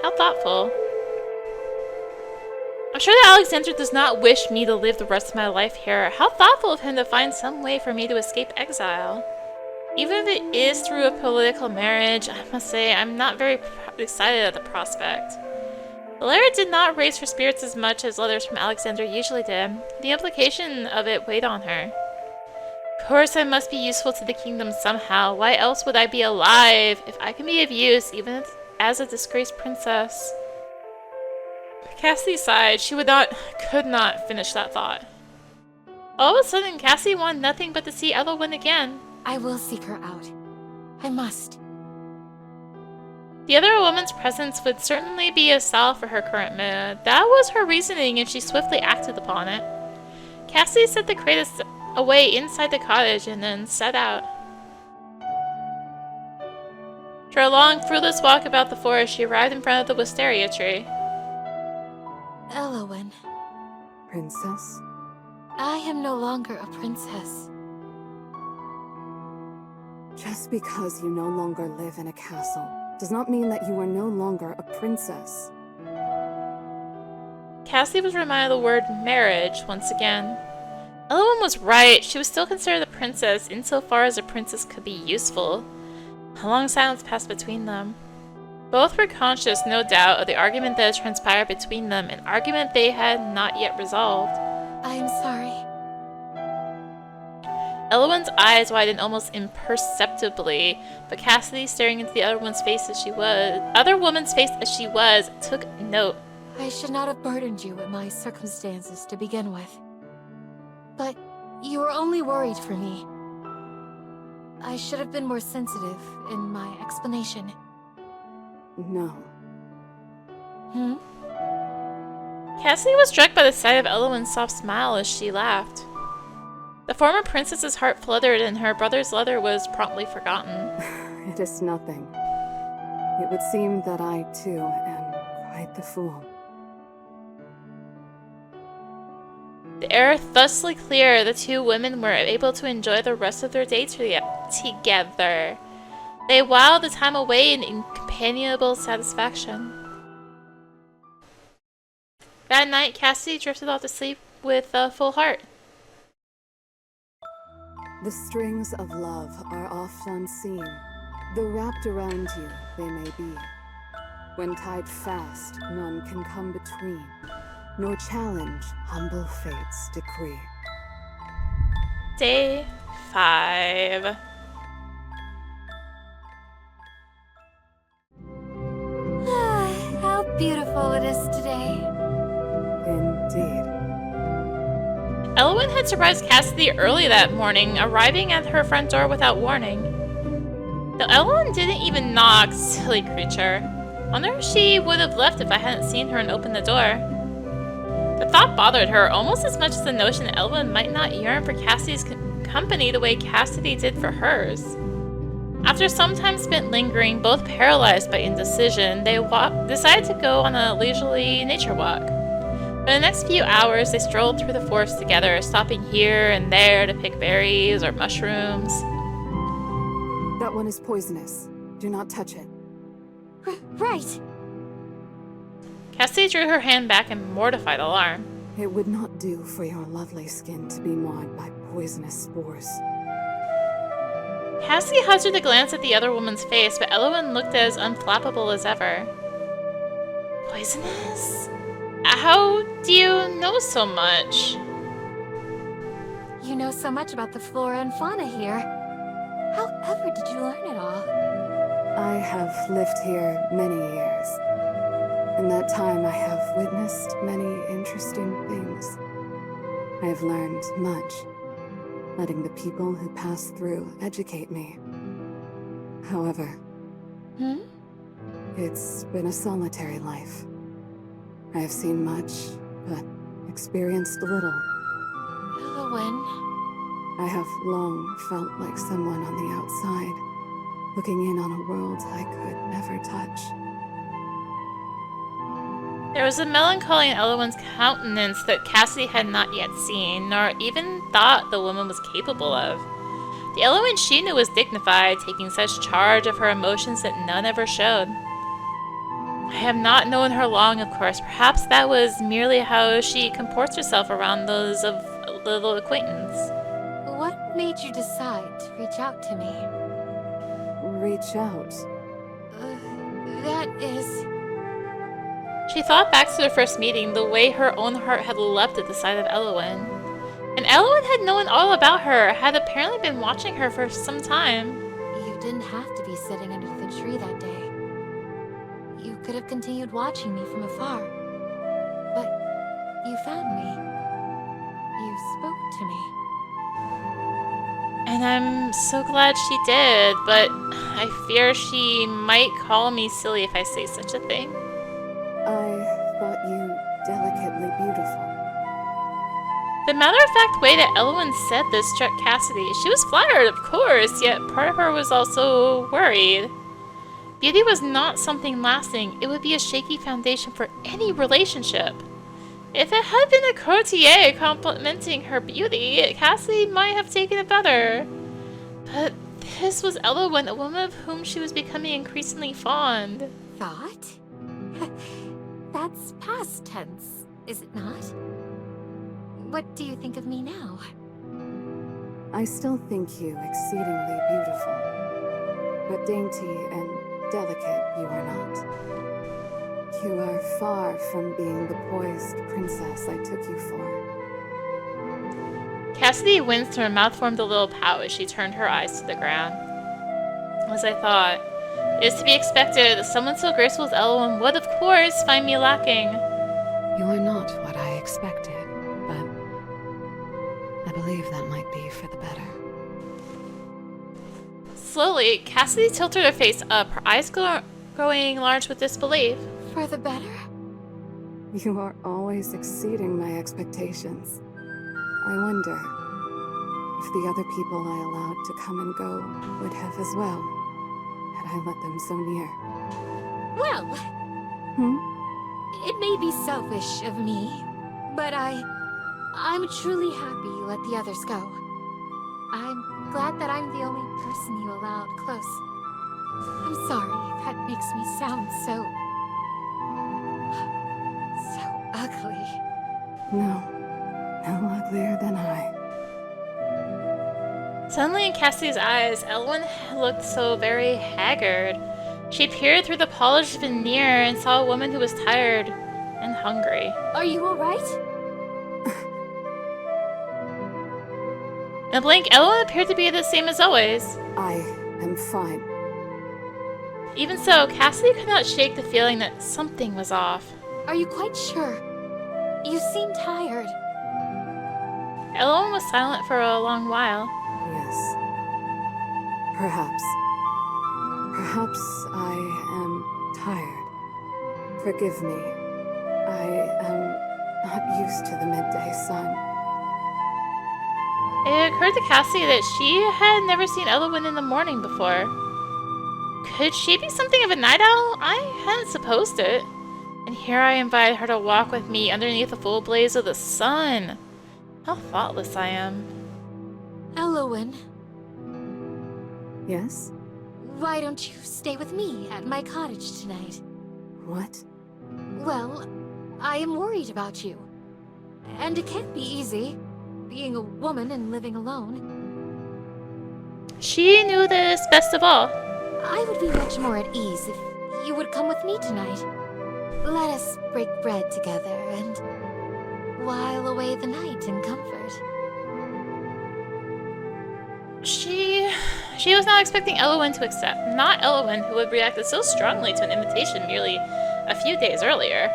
How thoughtful. I'm sure that Alexander does not wish me to live the rest of my life here. How thoughtful of him to find some way for me to escape exile. Even if it is through a political marriage, I must say I'm not very excited at the prospect. The letter did not raise her spirits as much as letters from Alexander usually did. The implication of it weighed on her. Of course I must be useful to the kingdom somehow. Why else would I be alive if I can be of use, even as a disgraced princess? Cassie sighed. She could not finish that thought. All of a sudden, Cassie wanted nothing but to see Elowen again.
I will seek her out. I must.
The other woman's presence would certainly be a salve for her current mood. That was her reasoning, and she swiftly acted upon it. Cassie set the crate away inside the cottage and then set out. After a long, fruitless walk about the forest, she arrived in front of the wisteria tree.
Elowen.
Princess?
I am no longer a princess.
Just because you no longer live in a castle does not mean that you are no longer a princess.
Cassie was reminded of the word marriage once again. Elowen was right. She was still considered a princess insofar as a princess could be useful. A long silence passed between them. Both were conscious, no doubt, of the argument that had transpired between them, an argument they had not yet resolved.
I am sorry.
Elowen's eyes widened almost imperceptibly, but Cassidy, staring into the other woman's face as she was, took note.
I should not have burdened you with my circumstances to begin with. But you were only worried for me. I should have been more sensitive in my explanation.
No.
Hmm?
Cassidy was struck by the sight of Elowen's soft smile as she laughed. The former princess's heart fluttered, and her brother's letter was promptly forgotten.
It is nothing. It would seem that I, too, am quite the fool.
The air thusly clear, the two women were able to enjoy the rest of their day together. They whiled the time away in companionable satisfaction. That night, Cassidy drifted off to sleep with a full heart.
The strings of love are oft unseen, though wrapped around you they may be. When tied fast, none can come between, nor challenge humble fate's decree.
Day 5.
How beautiful it is today.
Indeed.
Elowen had surprised Cassidy early that morning, arriving at her front door without warning. Though Elowen didn't even knock, silly creature. Wonder if she would have left if I hadn't seen her and opened the door. The thought bothered her almost as much as the notion that Elowen might not yearn for Cassidy's company the way Cassidy did for hers. After some time spent lingering, both paralyzed by indecision, they decided to go on a leisurely nature walk. For the next few hours, they strolled through the forest together, stopping here and there to pick berries or mushrooms.
That one is poisonous. Do not touch it.
Right.
Cassidy drew her hand back in mortified alarm.
It would not do for your lovely skin to be marred by poisonous spores.
Cassie hazarded a glance at the other woman's face, but Elowen looked as unflappable as ever. Poisonous? How do you know so much?
You know so much about the flora and fauna here. However did you learn it all?
I have lived here many years. In that time, I have witnessed many interesting things. I have learned much, letting the people who pass through educate me. However, it's been a solitary life. I have seen much, but experienced little.
Elowen.
I have long felt like someone on the outside, looking in on a world I could never touch.
There was a melancholy in Elowen's countenance that Cassidy had not yet seen, nor even thought the woman was capable of. The Elowen she knew was dignified, taking such charge of her emotions that none ever showed. I have not known her long, of course. Perhaps that was merely how she comports herself around those of little acquaintance.
What made you decide to reach out to me?
Reach out?
That is...
She thought back to their first meeting, the way her own heart had leapt at the sight of Elowen. And Elowen had known all about her, had apparently been watching her for some time.
You didn't have to be sitting under the tree that day. You could have continued watching me from afar. But you found me. You spoke to me.
And I'm so glad she did, but I fear she might call me silly if I say such a thing.
I thought you delicately beautiful.
The matter-of-fact way that Elowen said this struck Cassidy. She was flattered, of course, yet part of her was also worried. Beauty was not something lasting. It would be a shaky foundation for any relationship. If it had been a courtier complimenting her beauty, Cassidy might have taken it better. But this was Elowen, a woman of whom she was becoming increasingly fond.
Thought? That's past tense, is it not? What do you think of me now?
I still think you exceedingly beautiful. But dainty and delicate you are not. You are far from being the poised princess I took you for.
Cassidy winced and her mouth formed a little pout as she turned her eyes to the ground. As I thought, it is to be expected that someone so graceful as Elowen would, of course, find me lacking.
You are not what I expected, but I believe that might be for the better.
Slowly, Cassidy tilted her face up, her eyes growing large with disbelief.
For the better?
You are always exceeding my expectations. I wonder if the other people I allowed to come and go would have as well, had I let them so near.
Well, it may be selfish of me, but I'm truly happy you let the others go. I'm glad that I'm the only person you allowed close. I'm sorry, that makes me sound so ugly.
No uglier than I.
Suddenly in Cassidy's eyes, Elowen looked so very haggard. She peered through the polished veneer and saw a woman who was tired and hungry.
Are you alright?
In a blink, Elowen appeared to be the same as always.
I am fine.
Even so, Cassidy could not shake the feeling that something was off.
Are you quite sure? You seem tired.
Elowen was silent for a long while.
Yes. Perhaps. Perhaps I am tired. Forgive me. I am not used to the midday sun.
It occurred to Cassie that she had never seen Elowen in the morning before. Could she be something of a night owl? I hadn't supposed it. And here I invited her to walk with me underneath the full blaze of the sun. How thoughtless I am.
Elowen,
Yes?
why don't you stay with me at my cottage tonight?
What?
Well, I am worried about you. And it can't be easy, being a woman and living alone.
She knew this best of all.
I would be much more at ease if you would come with me tonight. Let us break bread together and while away the night in comfort.
She was not expecting Elowen to accept. Not Elowen, who had reacted so strongly to an invitation merely a few days earlier.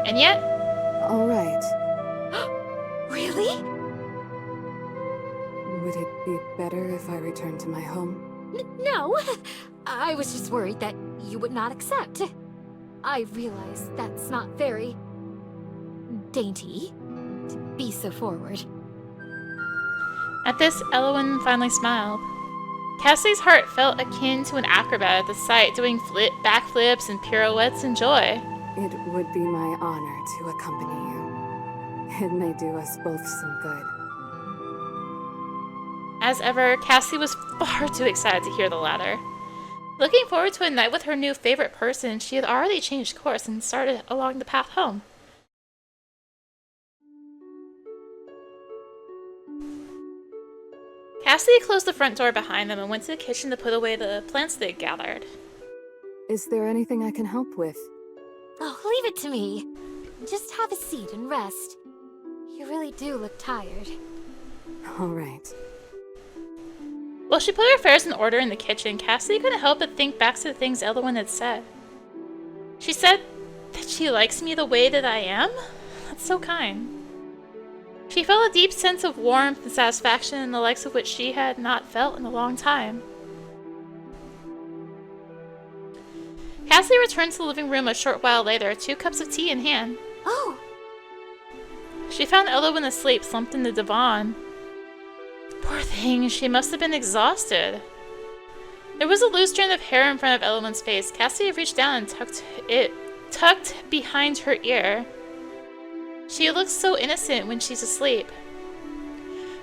And yet...
All right.
Really?
Would it be better if I returned to my home?
No. I was just worried that you would not accept. I realize that's not very dainty to be so forward.
At this, Elowen finally smiled. Cassie's heart felt akin to an acrobat at the sight, doing backflips and pirouettes in joy.
It would be my honor to accompany you. It may do us both some good.
As ever, Cassie was far too excited to hear the latter. Looking forward to a night with her new favorite person, she had already changed course and started along the path home. Cassidy closed the front door behind them and went to the kitchen to put away the plants they had gathered.
Is there anything I can help with?
Oh, leave it to me. Just have a seat and rest. You really do look tired.
All right.
While she put her affairs in order in the kitchen, Cassidy couldn't help but think back to the things Elowen had said. She said that she likes me the way that I am? That's so kind. She felt a deep sense of warmth and satisfaction in the likes of which she had not felt in a long time. Cassidy returned to the living room a short while later, 2 cups of tea in hand.
Oh!
She found Elowen asleep, slumped in the divan. Poor thing, she must have been exhausted. There was a loose strand of hair in front of Elowen's face. Cassidy reached down and tucked behind her ear. She looks so innocent when she's asleep.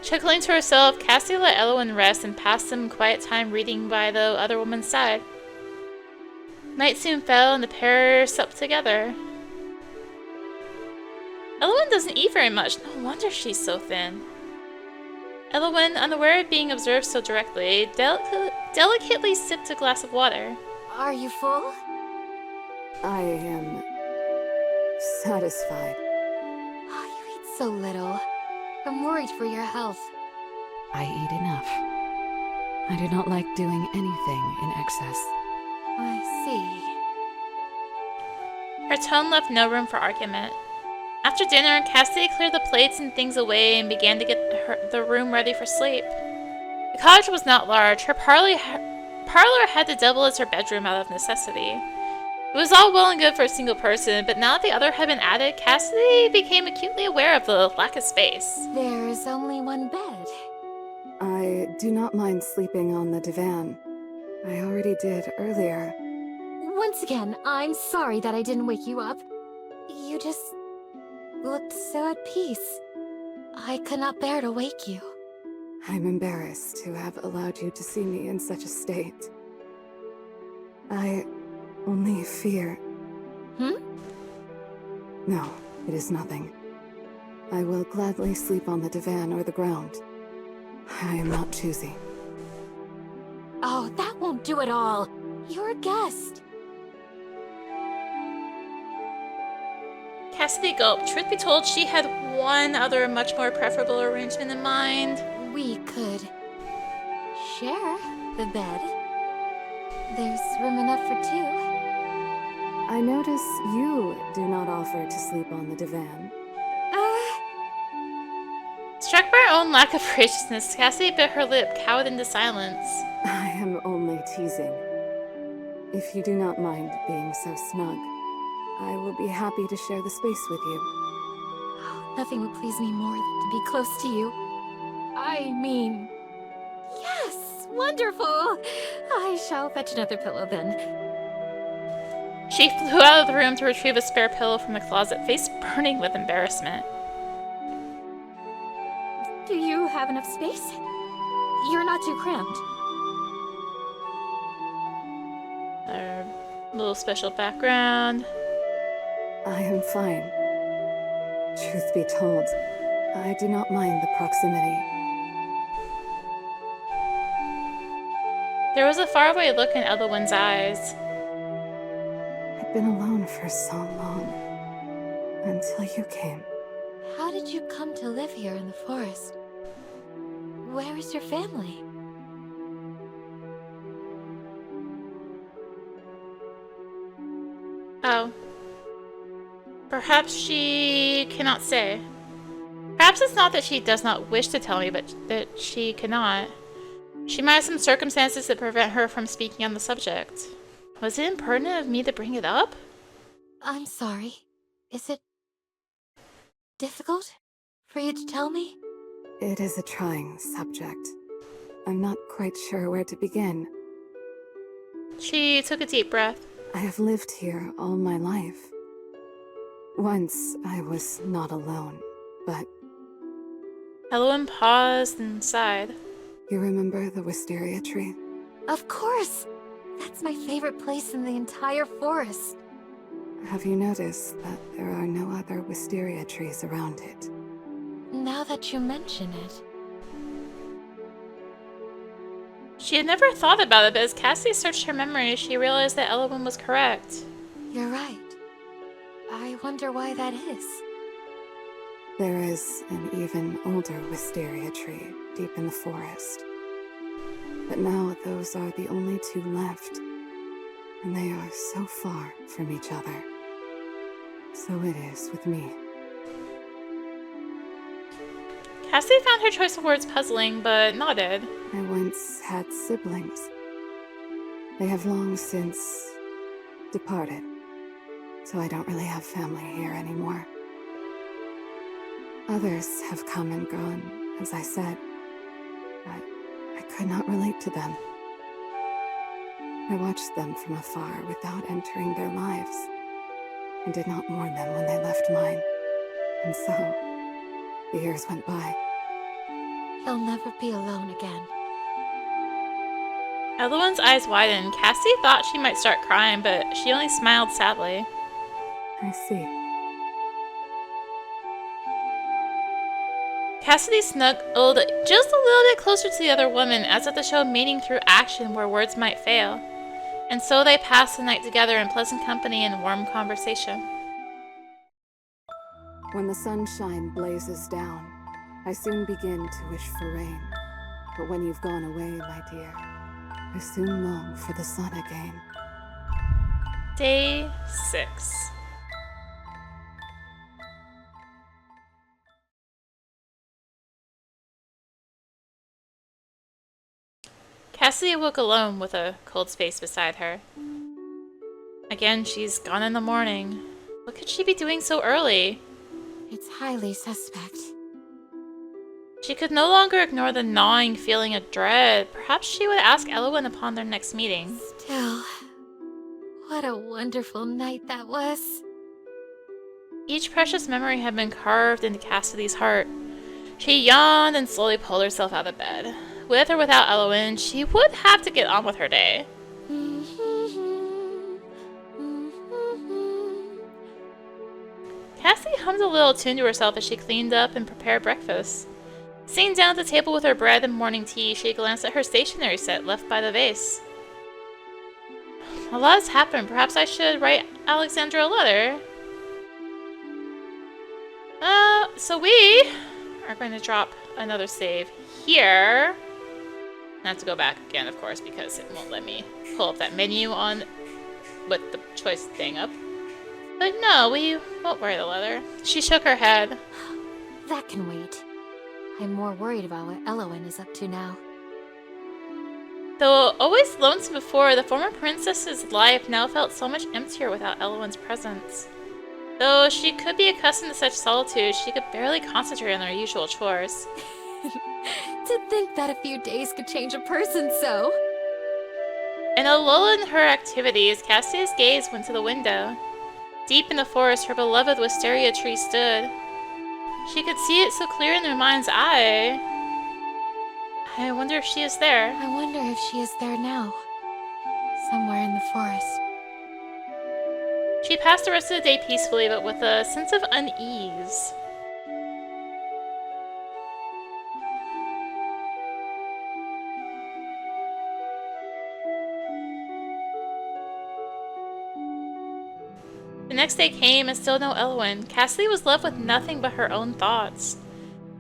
Chuckling to herself, Cassidy let Elowen rest and passed some quiet time reading by the other woman's side. Night soon fell and the pair supped together. Elowen doesn't eat very much. No wonder she's so thin. Elowen, unaware of being observed so directly, delicately sipped a glass of water.
Are you full?
I am satisfied.
Oh, you eat so little. I'm worried for your health.
I eat enough. I do not like doing anything in excess.
I see.
Her tone left no room for argument. After dinner, Cassidy cleared the plates and things away and began to get the room ready for sleep. The cottage was not large. Her parlor had to double as her bedroom out of necessity. It was all well and good for a single person, but now that the other had been added, Cassidy became acutely aware of the lack of space.
There's only one bed.
I do not mind sleeping on the divan. I already did earlier.
Once again, I'm sorry that I didn't wake you up. You just looked so at peace. I could not bear to wake you.
I'm embarrassed to have allowed you to see me in such a state. I only fear... No, it is nothing. I will gladly sleep on the divan or the ground. I am not choosy.
Oh, that won't do at all. You're a guest.
Cassidy gulped. Truth be told, she had one other much more preferable arrangement in mind.
We could share the bed. There's room enough for 2.
I notice you do not offer to sleep on the divan.
Struck by her own lack of graciousness, Cassidy bit her lip, cowed into silence.
I am only teasing. If you do not mind being so snug, I will be happy to share the space with you.
Nothing would please me more than to be close to you. I mean... Yes! Wonderful! I shall fetch another pillow then.
She flew out of the room to retrieve a spare pillow from the closet, face burning with embarrassment.
Do you have enough space? You're not too cramped.
Our little special background.
I am fine. Truth be told, I do not mind the proximity.
There was a faraway look in Elowen's eyes.
I've been alone for so long. Until you came.
How did you come to live here in the forest? Where is your family?
Oh. Perhaps she cannot say. Perhaps it's not that she does not wish to tell me, but that she cannot. She might have some circumstances that prevent her from speaking on the subject. Was it impertinent of me to bring it up?
I'm sorry. Is it difficult for you to tell me?
It is a trying subject. I'm not quite sure where to begin.
She took a deep breath.
I have lived here all my life. Once I was not alone, but...
Elowen paused and sighed.
You remember the wisteria tree?
Of course! That's my favorite place in the entire forest.
Have you noticed that there are no other wisteria trees around it?
Now that you mention it...
She had never thought about it, but as Cassie searched her memory, she realized that Elowen was correct.
You're right. I wonder why that is.
There is an even older wisteria tree deep in the forest. But now those are the only two left, and they are so far from each other. So it is with me.
Cassie found her choice of words puzzling, but nodded.
I once had siblings. They have long since departed, so I don't really have family here anymore. Others have come and gone, as I said, but I could not relate to them. I watched them from afar without entering their lives, and did not mourn them when they left mine. And so, the years went by.
You'll never be alone again.
Elowen's eyes widened. Cassie thought she might start crying, but she only smiled sadly.
I see.
Cassidy snuggled just a little bit closer to the other woman, as if to show meaning through action where words might fail. And so they passed the night together in pleasant company and warm conversation.
When the sunshine blazes down, I soon begin to wish for rain. But when you've gone away, my dear, I soon long for the sun again.
Day 6. Cassie awoke alone with a cold space beside her. Again, she's gone in the morning. What could she be doing so early?
It's highly suspect.
She could no longer ignore the gnawing feeling of dread. Perhaps she would ask Elowen upon their next meeting.
Still, what a wonderful night that was.
Each precious memory had been carved into Cassidy's heart. She yawned and slowly pulled herself out of bed. With or without Elowen, she would have to get on with her day. Cassie hummed a little tune to herself as she cleaned up and prepared breakfast. Sitting down at the table with her bread and morning tea, she glanced at her stationery set left by the vase. A lot has happened. Perhaps I should write Alexandra a letter. So we are going to drop another save here. I have to go back again, of course, because it won't let me pull up that menu on with the choice thing up. But no, we won't write a letter. She shook her head.
That can wait. I'm more worried about what Elowen is up to now.
Though always lonesome before, the former princess's life now felt so much emptier without Elowen's presence. Though she could be accustomed to such solitude, she could barely concentrate on her usual chores.
To think that a few days could change a person so.
In a lull in her activities, Cassia's gaze went to the window. Deep in the forest, her beloved wisteria tree stood. She could see it so clear in her mind's eye. I wonder if she is there.
I wonder if she is there now. Somewhere in the forest.
She passed the rest of the day peacefully, but with a sense of unease. The next day came and still no Elowen. Cassidy was left with nothing but her own thoughts.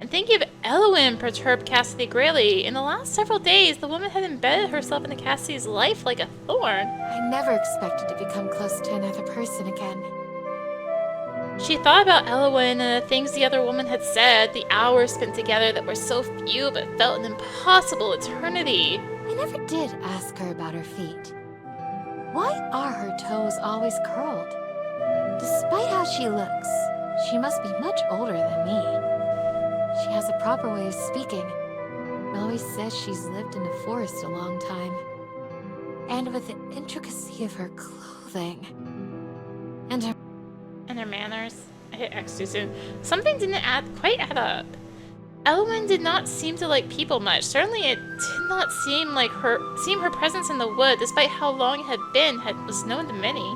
And thinking of Elowen perturbed Cassidy greatly. In the last several days, the woman had embedded herself into Cassidy's life like a thorn.
I never expected to become close to another person again.
She thought about Elowen and the things the other woman had said, the hours spent together that were so few but felt an impossible eternity.
I never did ask her about her feet. Why are her toes always curled? Despite how she looks, she must be much older than me. She has a proper way of speaking, and always says she's lived in the forest a long time. And with the intricacy of her clothing, and her
manners. I hit X too soon. Something didn't quite add up. Elowen did not seem to like people much. Certainly it did not seem her presence in the wood, despite how long it had been, was known to many.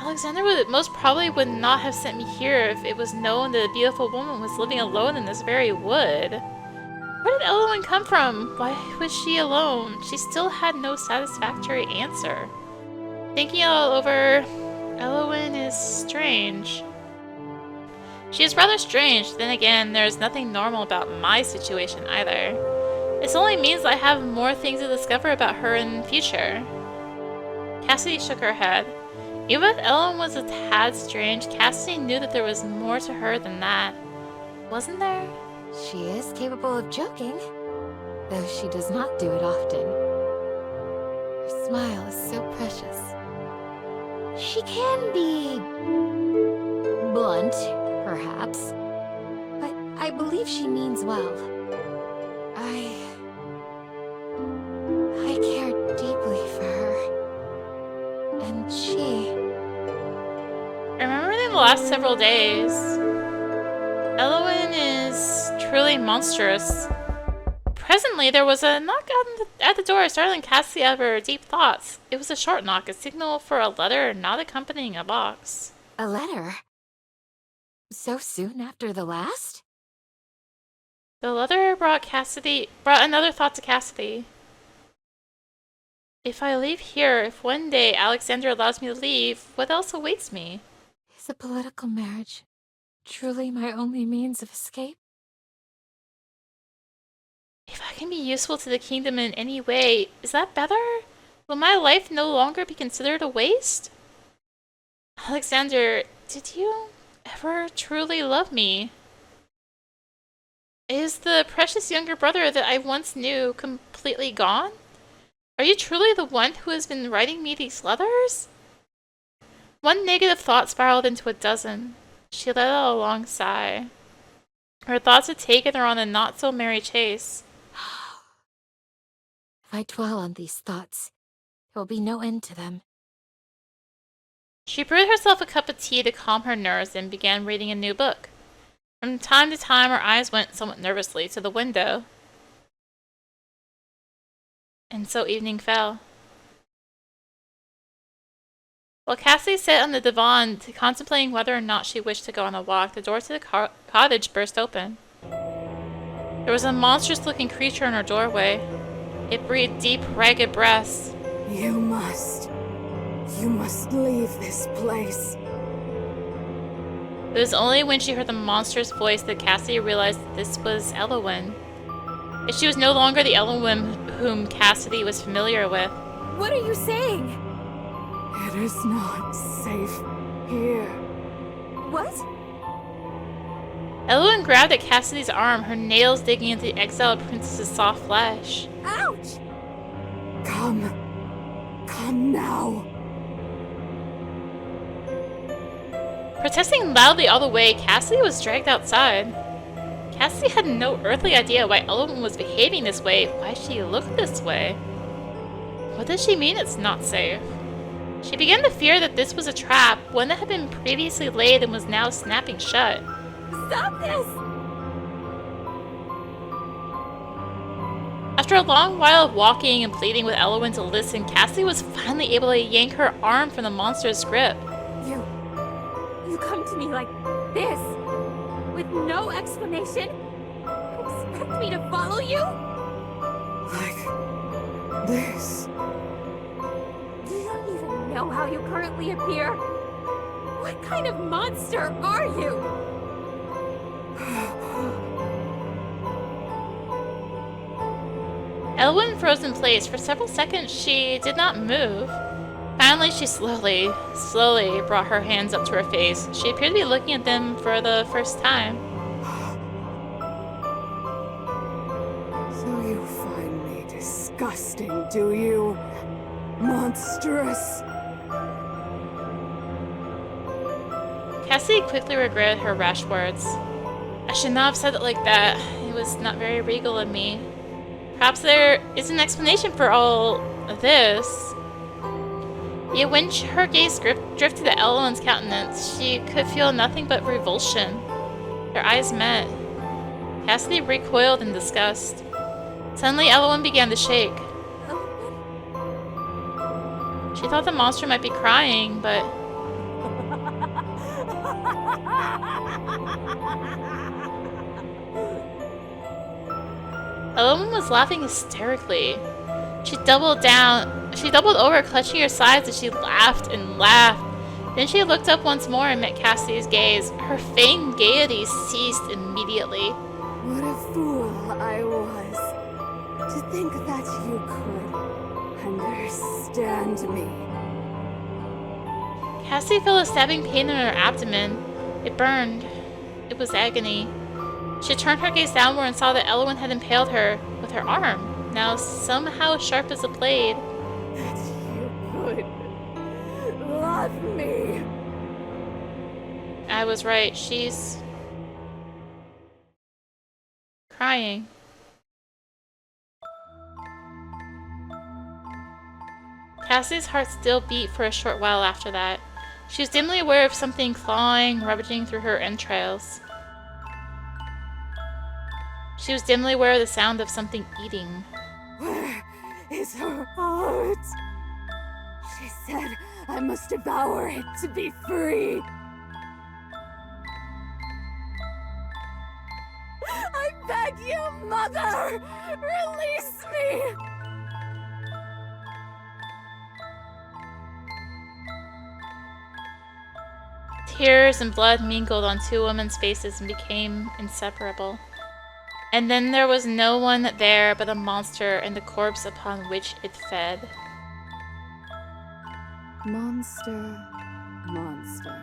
Alexander most probably would not have sent me here if it was known that a beautiful woman was living alone in this very wood. Where did Elowen come from? Why was she alone? She still had no satisfactory answer. Thinking it all over, Elowen is strange. She is rather strange, then again, there is nothing normal about my situation either. This only means I have more things to discover about her in the future. Cassidy shook her head. Even if Ellen was a tad strange, Cassidy knew that there was more to her than that. Wasn't there?
She is capable of joking, though she does not do it often. Her smile is so precious. She can be blunt, perhaps, but I believe she means well. I care deeply for her. And she...
I remember in the last several days, Elowen is truly monstrous. Presently, there was a knock at the door, startling Cassie out of her deep thoughts. It was a short knock, a signal for a letter not accompanying a box.
A letter? So soon after the last?
The letter brought another thought to Cassidy. If I leave here, if one day Alexander allows me to leave, what else awaits me?
Is a political marriage truly my only means of escape?
If I can be useful to the kingdom in any way, is that better? Will my life no longer be considered a waste? Alexander, did you ever truly love me? Is the precious younger brother that I once knew completely gone? Are you truly the one who has been writing me these letters? One negative thought spiraled into a dozen. She let out a long sigh. Her thoughts had taken her on a not-so-merry chase.
If I dwell on these thoughts, there will be no end to them.
She brewed herself a cup of tea to calm her nerves and began reading a new book. From time to time, her eyes went somewhat nervously to the window. And so evening fell. While Cassie sat on the divan contemplating whether or not she wished to go on a walk, the door to the cottage burst open. There was a monstrous-looking creature in her doorway. It breathed deep, ragged breaths.
You must leave this place.
It was only when she heard the monstrous voice that Cassie realized that this was Elowen. Yet she was no longer the Elowen whom Cassidy was familiar with.
What are you saying?
It is not safe here.
What?
Elowen grabbed at Cassidy's arm, her nails digging into the exiled princess's soft flesh.
Ouch!
Come now.
Protesting loudly all the way, Cassidy was dragged outside. Cassidy had no earthly idea why Elowen was behaving this way, why she looked this way. What does she mean it's not safe? She began to fear that this was a trap, one that had been previously laid and was now snapping shut.
Stop this!
After a long while of walking and pleading with Elowen to listen, Cassie was finally able to yank her arm from the monster's grip.
You come to me like this, with no explanation? Expect me to follow you?
Like this.
You don't even know how you currently appear. What kind of monster are you?
Elowen froze in place. For several seconds, she did not move. Finally, she slowly brought her hands up to her face. She appeared to be looking at them for the first time.
So you find me disgusting, do you? Monstrous.
Cassie quickly regretted her rash words. I should not have said it like that. It was not very regal of me. Perhaps there is an explanation for all of this. Yet when her gaze drifted to Elowen's countenance, she could feel nothing but revulsion. Their eyes met. Cassidy recoiled in disgust. Suddenly, Elowen began to shake. She thought the monster might be crying, but... Elowen was laughing hysterically. She doubled over, clutching her sides as she laughed and laughed. Then she looked up once more and met Cassie's gaze. Her feigned gaiety ceased immediately.
What a fool I was to think that you could understand me.
Cassie felt a stabbing pain in her abdomen. It burned. It was agony. She turned her gaze downward and saw that Elowen had impaled her with her arm, now somehow sharp as a blade.
That you could love me.
I was right. She's crying. Cassie's heart still beat for a short while after that. She was dimly aware of something clawing, rummaging through her entrails. She was dimly aware of the sound of something eating.
Where is her heart? She said I must devour it to be free. I beg you, Mother! Release me!
Tears and blood mingled on two women's faces and became inseparable. And then there was no one there but the monster and the corpse upon which it fed.
Monster, monster,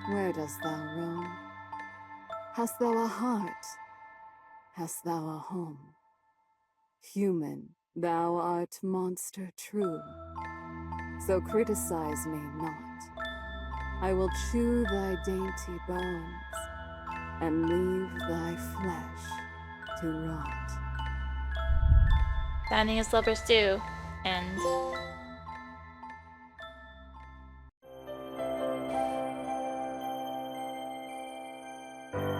where dost thou roam? Hast thou a heart? Hast thou a home? Human, thou art monster true. So criticize me not. I will chew thy dainty bones and leave thy flesh to rot.
Dining as lovers do. And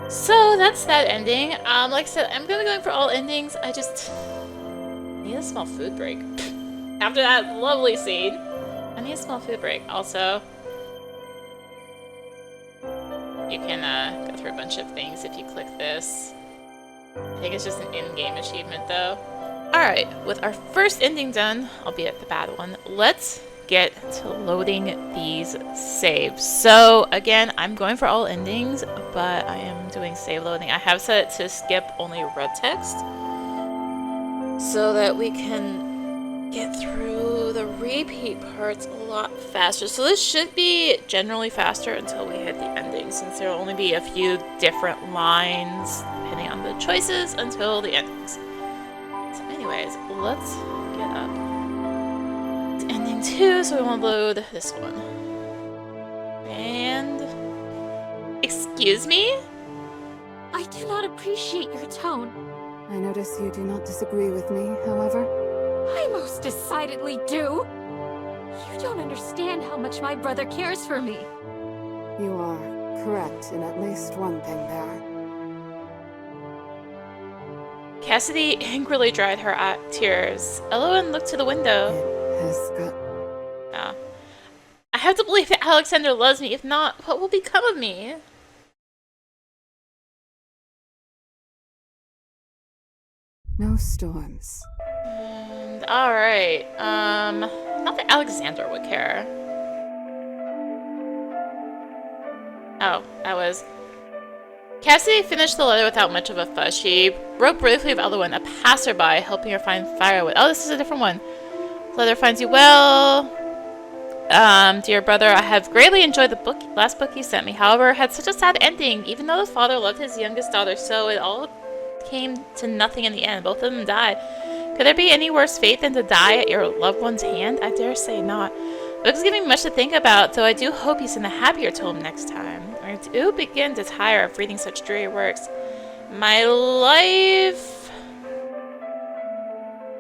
so that's that ending. Like I said, I'm gonna be going for all endings. I just need a small food break. After that lovely scene, I need a small food break. Also, you can go through a bunch of things if you click this. I think it's just an in-game achievement though. Alright, with our first ending done, albeit the bad one, let's get to loading these saves. So again, I'm going for all endings, but I am doing save loading. I have set it to skip only red text so that we can get through the repeat parts a lot faster. So this should be generally faster until we hit the ending, since there will only be a few different lines depending on the choices until the endings. So anyways, let's get up to ending 2, so we want to load this one. And excuse me?
I do not appreciate your tone.
I notice you do not disagree with me, however.
I most decidedly do. You don't understand how much my brother cares for me.
You are correct in at least one thing there.
Cassidy angrily dried her tears. Elowen looked to the window.
It has got...
Oh. I have to believe that Alexander loves me. If not, what will become of me?
No storms.
And, alright. Not that Alexander would care. Oh, that was... Cassidy finished the letter without much of a fuss. She wrote briefly of Elowen, a passerby, helping her find firewood. Oh, this is a different one. Letter finds you well. Dear brother, I have greatly enjoyed the last book you sent me. However, it had such a sad ending. Even though the father loved his youngest daughter so, it all came to nothing in the end. Both of them died. Could there be any worse fate than to die at your loved one's hand? I dare say not. The book's giving me much to think about, though I do hope you send a happier tome next time. I do begin to tire of reading such dreary works. My life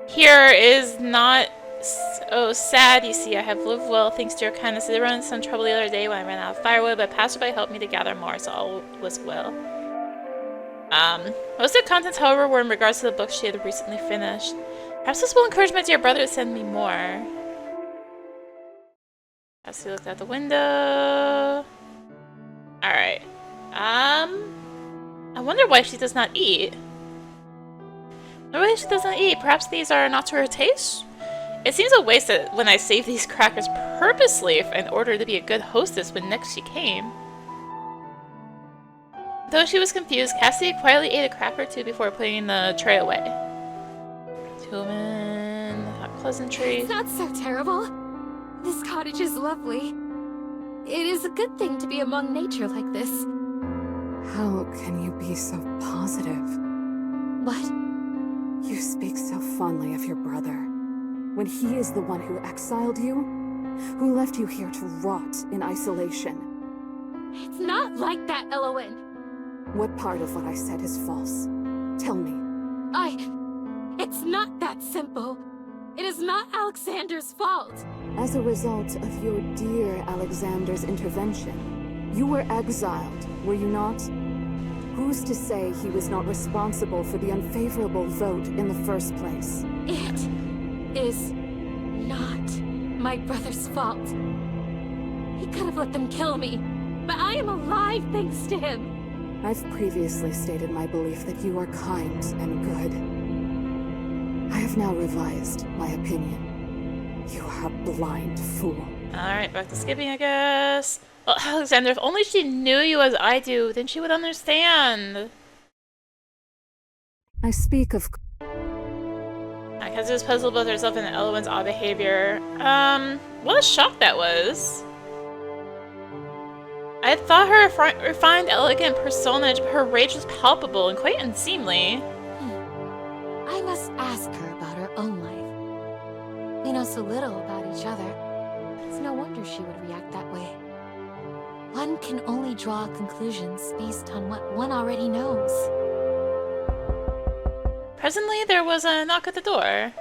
here is not so sad, you see. I have lived well thanks to your kindness. I did run into some trouble the other day when I ran out of firewood, but passerby helped me to gather more, so all was well. Most of the contents, however, were in regards to the book she had recently finished. Perhaps this will encourage my dear brother to send me more. As he looked out the window. Alright. I wonder why she does not eat. I wonder why she does not eat. Perhaps these are not to her taste? It seems a waste that when I saved these crackers purposely in order to be a good hostess when next she came. Though she was confused, Cassidy quietly ate a cracker or two before putting the tray away. Human, hot pleasantries.
It's not so terrible. This cottage is lovely. It is a good thing to be among nature like this.
How can you be so positive?
What?
You speak so fondly of your brother, when he is the one who exiled you, who left you here to rot in isolation.
It's not like that, Elowen.
What part of what I said is false? Tell me.
It's not that simple. It is not Alexander's fault.
As a result of your dear Alexander's intervention, you were exiled, were you not? Who's to say he was not responsible for the unfavorable vote in the first place?
It is not my brother's fault. He could have let them kill me, but I am alive thanks to him.
I've previously stated my belief that you are kind and good. I have now revised my opinion. You are a blind fool.
Alright, back to skipping, I guess. Well, Alexander, if only she knew you as I do, then she would understand.
I speak of...
Cassidy was puzzled with herself and Elowen's odd behavior. What a shock that was. I had thought her refined, elegant personage, but her rage was palpable and quite unseemly.
I must ask her about her own life. We know so little about each other. It's no wonder she would react that way. One can only draw conclusions based on what one already knows.
Presently, there was a knock at the door.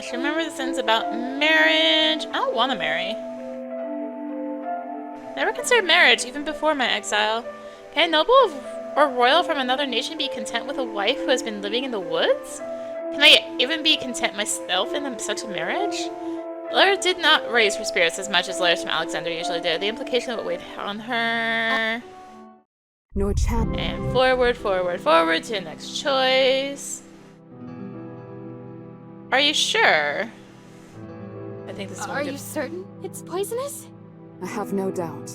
She remembered the sentence about marriage. I don't want to marry. Never considered marriage, even before my exile. Can a noble or royal from another nation be content with a wife who has been living in the woods? Can I even be content myself in such a marriage? Letter did not raise her spirits as much as letters from Alexander usually did. The implication of it weighed on her.
Nor chat.
And forward, forward, forward to the next choice. Are you sure? I think this is
Are you certain it's poisonous?
I have no doubt.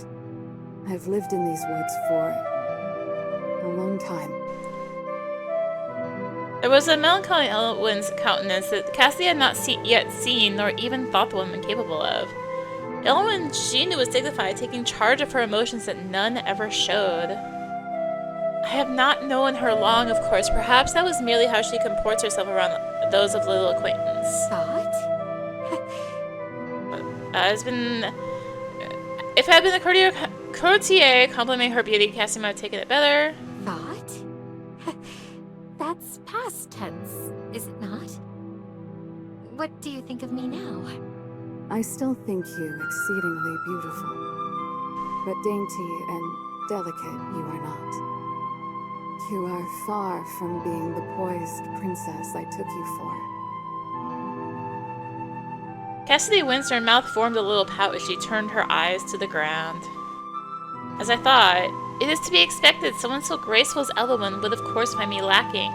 I have lived in these woods for a long time.
There was a melancholy in Elowen's countenance that Cassidy had not yet seen, nor even thought the woman capable of. Elowen, she knew, was dignified, taking charge of her emotions that none ever showed. I have not known her long, of course. Perhaps that was merely how she comports herself around those of little acquaintance.
Thought?
It's been... If I had been a courtier complimenting her beauty, Cassidy might have taken it better.
Thought? That's past tense, is it not? What do you think of me now?
I still think you exceedingly beautiful. But dainty and delicate you are not. You are far from being the poised princess I took you for.
Cassidy winced, her mouth formed a little pout as she turned her eyes to the ground. As I thought, it is to be expected someone so graceful as Elowen would of course find me lacking.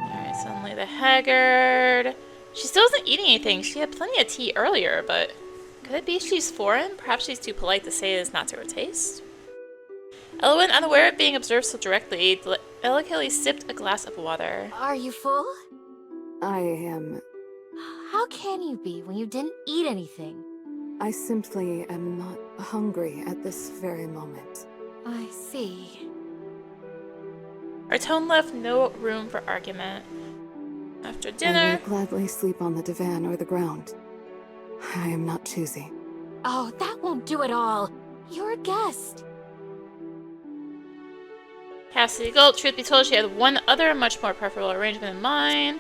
Alright, suddenly the haggard. She still isn't eating anything. She had plenty of tea earlier, but could it be she's foreign? Perhaps she's too polite to say it is not to her taste? Elowen, unaware of being observed so directly, delicately sipped a glass of water.
Are you full?
I am...
How can you be when you didn't eat anything?
I simply am not hungry at this very moment.
I see.
Her tone left no room for argument. After
I
dinner...
will gladly sleep on the divan or the ground. I am not choosy.
Oh, that won't do at all. You're a guest.
Cassidy gulped. Truth be told, she had one other, much more preferable arrangement in mind.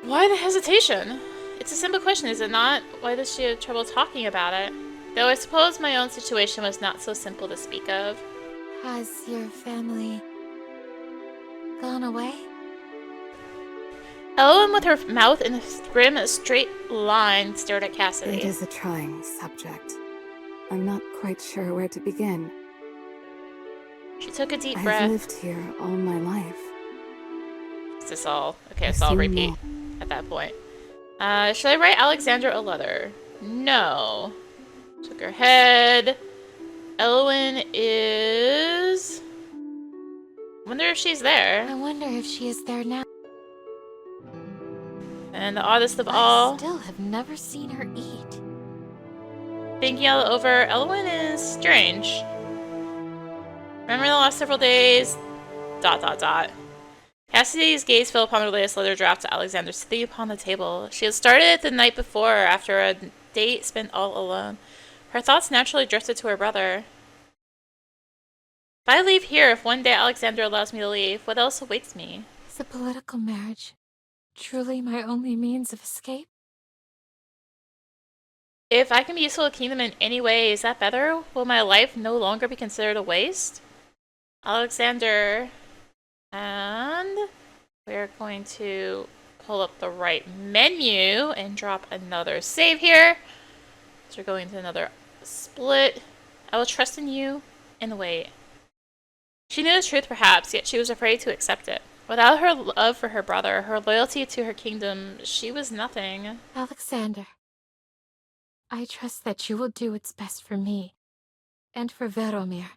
Why the hesitation? It's a simple question, is it not? Why does she have trouble talking about it? Though I suppose my own situation was not so simple to speak of.
Has your family gone away?
Elowen, with her mouth in a grim, straight line, stared at Cassidy.
It is a trying subject. I'm not quite sure where to begin.
She took a deep
I've
breath.
lived here all my life.
this all? Okay, so I'll repeat at that point. Should I write Alexandra a letter? No. Took her head. Elwyn is... Wonder if she's there.
I wonder if she is there now.
And the oddest of all...
I still have never seen her eat.
Thinking all over, Elwyn is strange. Remember the last several days... ... Cassidy's gaze fell upon her latest letter draft to Alexander sitting upon the table. She had started it the night before, after a date spent all alone. Her thoughts naturally drifted to her brother. If I leave here, if one day Alexander allows me to leave, what else awaits me?
Is a political marriage truly my only means of escape?
If I can be useful to the kingdom in any way, is that better? Will my life no longer be considered a waste? Alexander... And we're going to pull up the right menu and drop another save here. So we're going to another split. I will trust in you and wait. She knew the truth perhaps, yet she was afraid to accept it. Without her love for her brother, her loyalty to her kingdom, she was nothing.
Alexander, I trust that you will do what's best for me and for Veromir.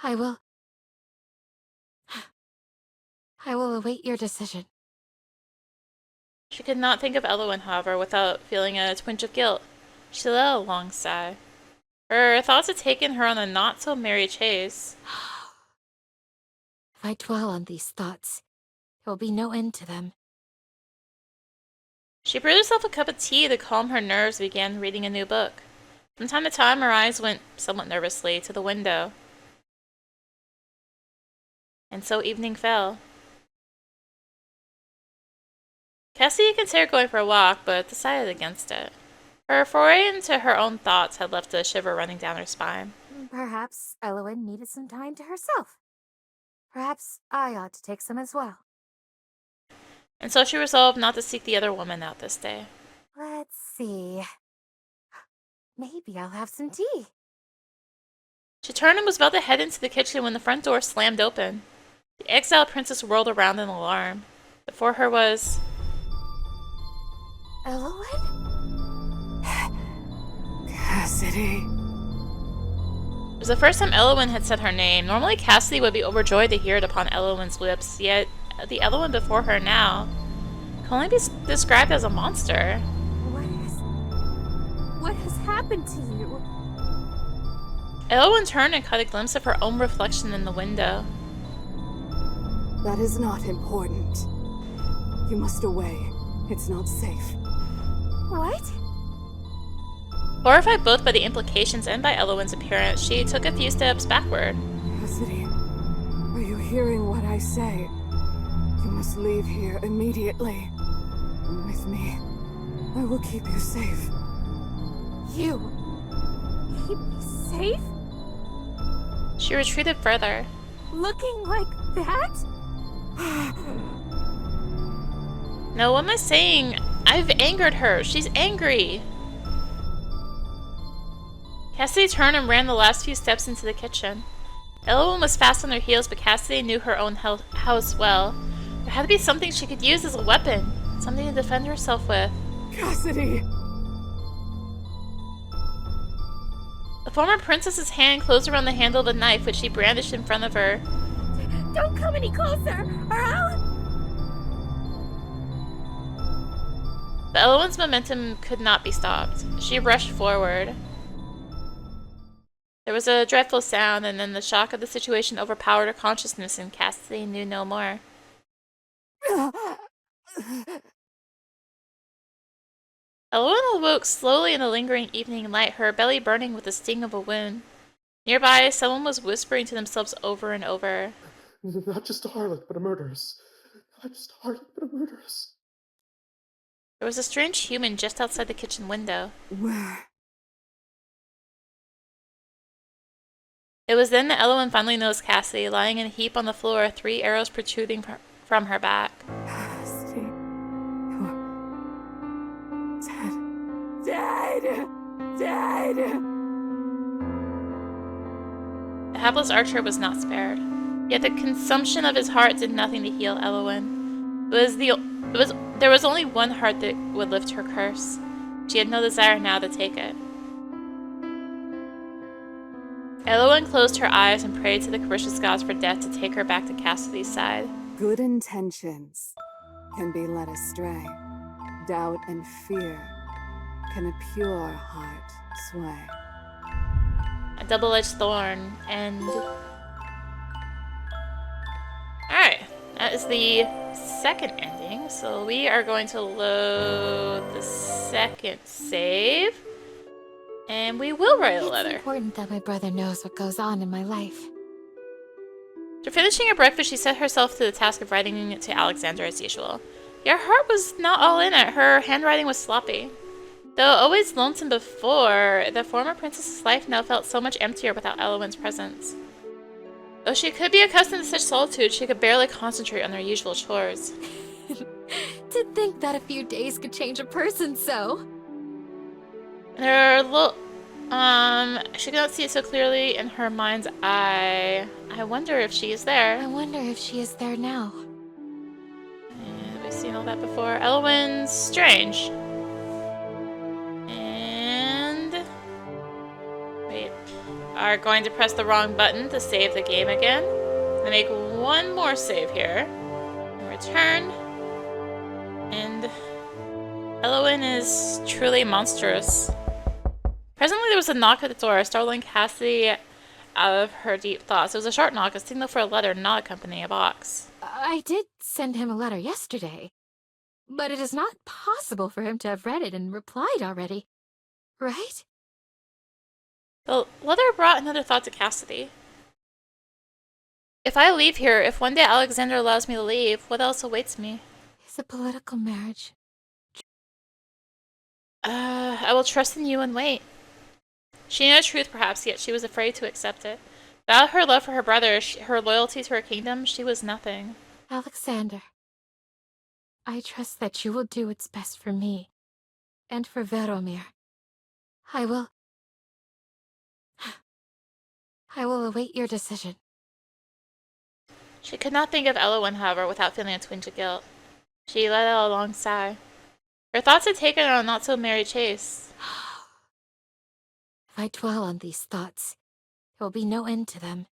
I will await your decision.
She could not think of Elwyn, however, without feeling a twinge of guilt. She let a long sigh. Her thoughts had taken her on a not-so-merry chase.
If I dwell on these thoughts, there will be no end to them.
She brewed herself a cup of tea to calm her nerves and began reading a new book. From time to time, her eyes went, somewhat nervously, to the window. And so evening fell. Cassie considered going for a walk, but decided against it. Her foray into her own thoughts had left a shiver running down her spine.
Perhaps Elwyn needed some time to herself. Perhaps I ought to take some as well.
And so she resolved not to seek the other woman out this day.
Let's see. Maybe I'll have some tea.
She turned and was about to head into the kitchen when the front door slammed open. The exiled princess whirled around in alarm. Before her was...
Elwyn?
Cassidy.
It was the first time Elwyn had said her name. Normally Cassidy would be overjoyed to hear it upon Elwyn's lips, yet the Elwyn before her now can only be described as a monster.
What has happened to you?
Elwyn turned and caught a glimpse of her own reflection in the window.
That is not important. You must away. It's not safe.
What?
Horrified both by the implications and by Elwyn's appearance, she took a few steps backward.
Cassidy, are you hearing what I say? You must leave here immediately. With me, I will keep you safe.
You? Keep me safe?
She retreated further.
Looking like that?
No, what am I saying? I've angered her. She's angry. Cassidy turned and ran the last few steps into the kitchen. Elwyn was fast on her heels, but Cassidy knew her own house well. There had to be something she could use as a weapon. Something to defend herself with.
Cassidy!
The former princess's hand closed around the handle of a knife which she brandished in front of her.
Don't come any closer, or I'll...
But Elwyn's momentum could not be stopped. She rushed forward. There was a dreadful sound, and then the shock of the situation overpowered her consciousness, and Cassidy knew no more. Elwyn awoke slowly in the lingering evening light, her belly burning with the sting of a wound. Nearby, someone was whispering to themselves over and over.
Not just a harlot, but a murderess. Not just a harlot, but a murderess.
There was a strange human just outside the kitchen window.
Where?
It was then that Elwyn finally noticed Cassidy, lying in a heap on the floor, 3 arrows protruding from her back.
Cassidy, you're dead. Dead.
The hapless archer was not spared. Yet the consumption of his heart did nothing to heal Elwyn. There was only one heart that would lift her curse. She had no desire now to take it. Eowyn closed her eyes and prayed to the capricious gods for death to take her back to Cassidy's side.
Good intentions can be led astray. Doubt and fear can a pure heart sway.
A double-edged thorn, and... Alright, that is the second ending, so we are going to load the second save. And we will write a letter.
It's important that my brother knows what goes on in my life.
After finishing her breakfast, she set herself to the task of writing it to Alexander as usual. Her heart was not all in it. Her handwriting was sloppy. Though always lonesome before, the former princess's life now felt so much emptier without Eowyn's presence. Though she could be accustomed to such solitude, she could barely concentrate on her usual chores.
To think that a few days could change a person so.
She cannot see it so clearly in her mind's eye. I wonder if she is there.
I wonder if she is there now.
Yeah, we've seen all that before. Eowyn's strange. And we are going to press the wrong button to save the game again. I make one more save here. And return. And Eowyn is truly monstrous. Presently, there was a knock at the door, startling Cassidy out of her deep thoughts. It was a sharp knock, a signal for a letter, not accompanying a box.
I did send him a letter yesterday, but it is not possible for him to have read it and replied already, right?
The letter brought another thought to Cassidy. If I leave here, if one day Alexander allows me to leave, what else awaits me?
Is a political marriage?
I will trust in you and wait. She knew the truth, perhaps, yet she was afraid to accept it. Without her love for her brother, her loyalty to her kingdom, she was nothing.
Alexander, I trust that you will do what's best for me and for Veromir. I will await your decision.
She could not think of Eowyn, however, without feeling a twinge of guilt. She let out a long sigh. Her thoughts had taken on a not-so-merry chase.
If I dwell on these thoughts, there will be no end to them.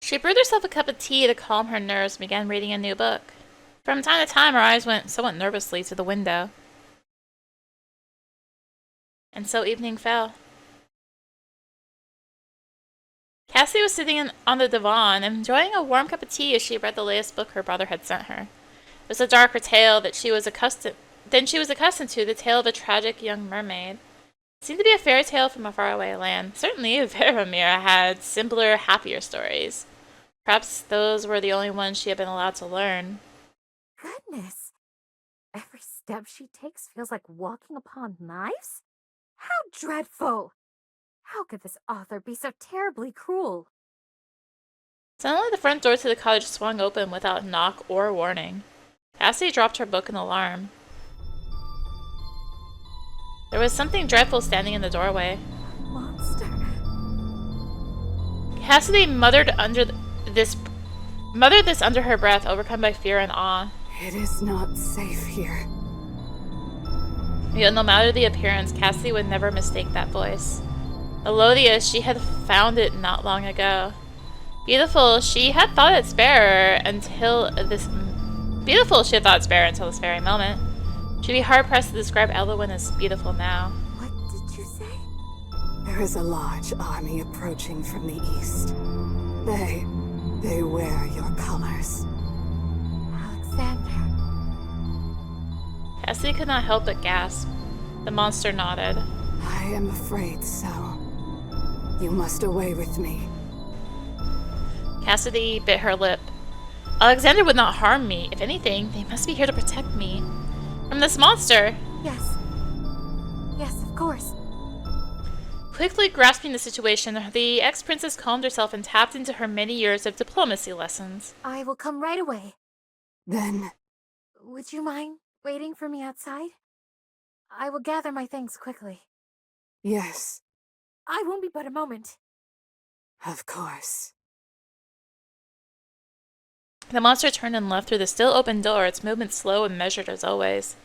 She brewed herself a cup of tea to calm her nerves and began reading a new book. From time to time, her eyes went somewhat nervously to the window. And so evening fell. Cassie was sitting on the divan, enjoying a warm cup of tea as she read the latest book her brother had sent her. It was a darker tale that she was accustomed to, the tale of a tragic young mermaid. It seemed to be a fairy tale from a faraway land. Certainly, Veromir had simpler, happier stories. Perhaps those were the only ones she had been allowed to learn.
Goodness! Every step she takes feels like walking upon knives? How dreadful! How could this author be so terribly cruel?
Suddenly, the front door to the cottage swung open without knock or warning. Cassie dropped her book in alarm. There was something dreadful standing in the doorway.
Monster.
Cassidy muttered this under her breath, overcome by fear and awe.
It is not safe here.
Yet no matter the appearance, Cassidy would never mistake that voice. Elodious, she had found it not long ago. Beautiful, she had thought it spare until this very moment. She'd be hard-pressed to describe Eowyn as beautiful now.
What did you say?
There is a large army approaching from the east. They wear your colors.
Alexander.
Cassidy could not help but gasp. The monster nodded.
I am afraid so. You must away with me.
Cassidy bit her lip. Alexander would not harm me. If anything, they must be here to protect me. From this monster!
Yes. Yes, of course.
Quickly grasping the situation, the ex-princess calmed herself and tapped into her many years of diplomacy lessons.
I will come right away.
Then...
Would you mind waiting for me outside? I will gather my things quickly.
Yes,
I won't be but a moment.
of course.
The monster turned and left through the still open door, its movement slow and measured as always.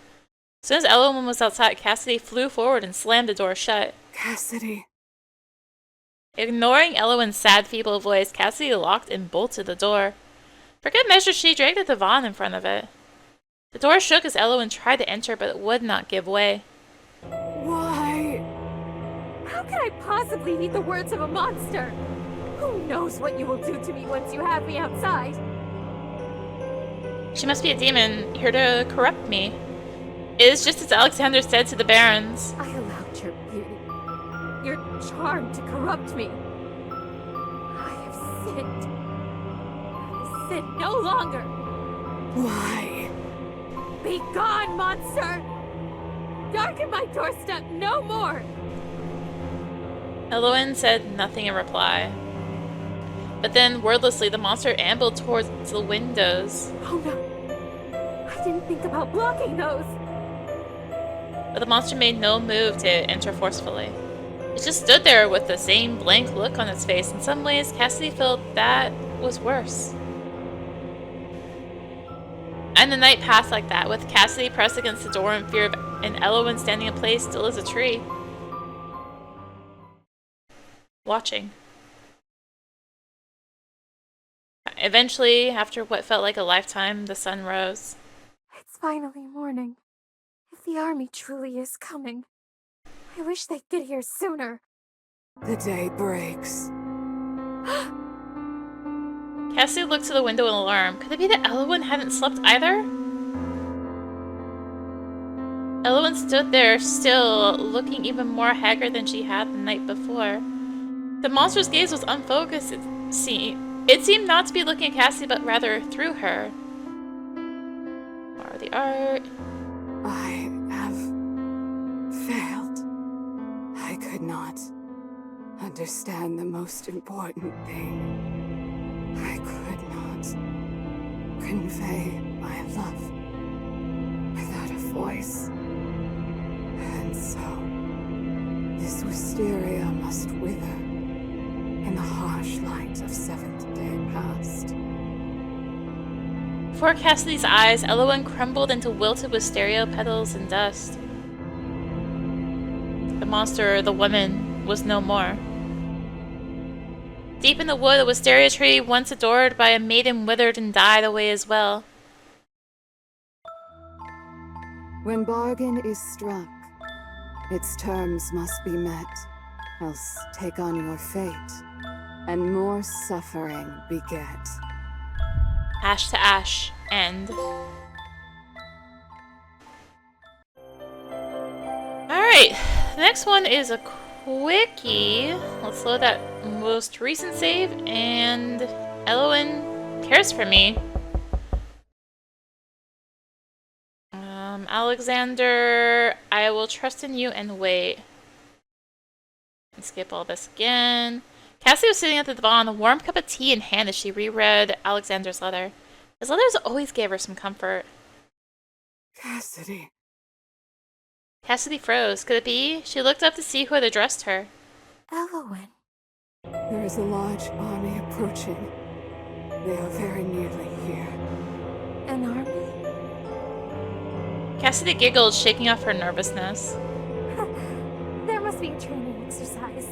As soon as Elowen was outside, Cassidy flew forward and slammed the door shut.
Cassidy.
Ignoring Elowen's sad, feeble voice, Cassidy locked and bolted the door. For good measure, she dragged a divan in front of it. The door shook as Elowen tried to enter, but it would not give way.
Why?
How can I possibly heed the words of a monster? Who knows what you will do to me once you have me outside?
She must be a demon, here to corrupt me. It is just as Alexander said to the barons.
I allowed your beauty, your charm to corrupt me. I have sinned. I sin no longer.
Why?
Be gone, monster! Darken my doorstep no more!
Elowen said nothing in reply. But then, wordlessly, the monster ambled towards the windows.
Oh no! I didn't think about blocking those!
But the monster made no move to enter forcefully. It just stood there with the same blank look on its face. In some ways, Cassidy felt that was worse. And the night passed like that, with Cassidy pressed against the door in fear of and Elowen standing in place still as a tree. Watching. Eventually, after what felt like a lifetime, the sun rose.
It's finally morning. If the army truly is coming, I wish they'd get here sooner.
The day breaks.
Cassidy looked to the window in alarm. Could it be that Elowen hadn't slept either? Elowen stood there, still, looking even more haggard than she had the night before. The monster's gaze was unfocused, it seemed not to be looking at Cassidy, but rather through her. Borrow the art.
I have failed. I could not understand the most important thing. I could not convey my love without a voice. And so, this wisteria must wither in the harsh light of seventh day past.
Before Cassidy's eyes, Elowen crumbled into wilted wisteria petals and dust. The monster, the woman, was no more. Deep in the wood, a wisteria tree once adored by a maiden withered and died away as well.
When bargain is struck, its terms must be met, else take on your fate, and more suffering beget.
Ash to ash, end. Alright, the next one is a quickie. Let's load that most recent save, and Elowen cares for me. Alexander, I will trust in you and wait. And skip all this again. Cassie was sitting at the divan, a warm cup of tea in hand as she reread Alexander's letter. His letters always gave her some comfort.
Cassidy.
Cassidy froze. Could it be? She looked up to see who had addressed her.
Elowen.
There is a large army approaching. They are very nearly here.
An army?
Cassidy giggled, shaking off her nervousness.
There must be a training exercise.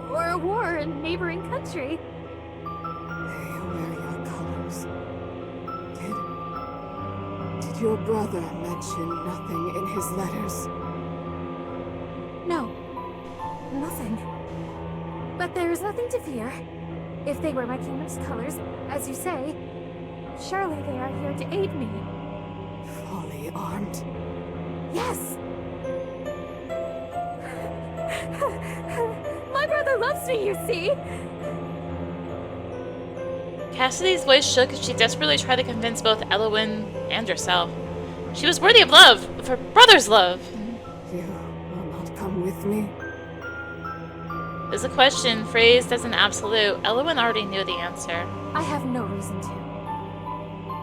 Or a war in a neighboring country.
They wear your colors. Did your brother mention nothing in his letters?
No. Nothing. But there's nothing to fear. If they wear my kingdom's colors, as you say, surely they are here to aid me.
Fully armed?
Yes! My brother loves me, you see!
Cassidy's voice shook as she desperately tried to convince both Elowen and herself. She was worthy of love, of her brother's love.
You will not come with me?
It was a question phrased as an absolute. Elowen already knew the answer.
I have no reason to.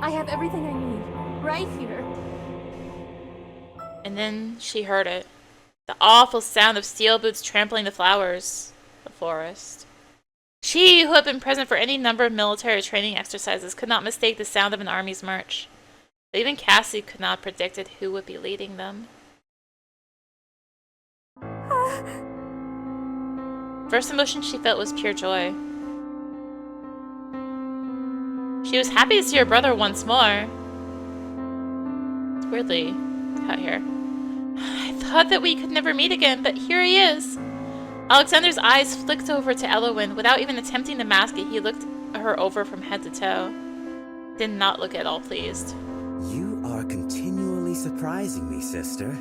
I have everything I need, right here.
And then she heard it. The awful sound of steel boots trampling the flowers. The forest. She, who had been present for any number of military training exercises, could not mistake the sound of an army's march. But even Cassie could not have predicted who would be leading them. First emotion she felt was pure joy. She was happy to see her brother once more. It's weirdly cut here. I thought that we could never meet again, but here he is. Alexander's eyes flicked over to Elowen. Without even attempting to mask it, he looked her over from head to toe. Did not look at all pleased.
You are continually surprising me, sister.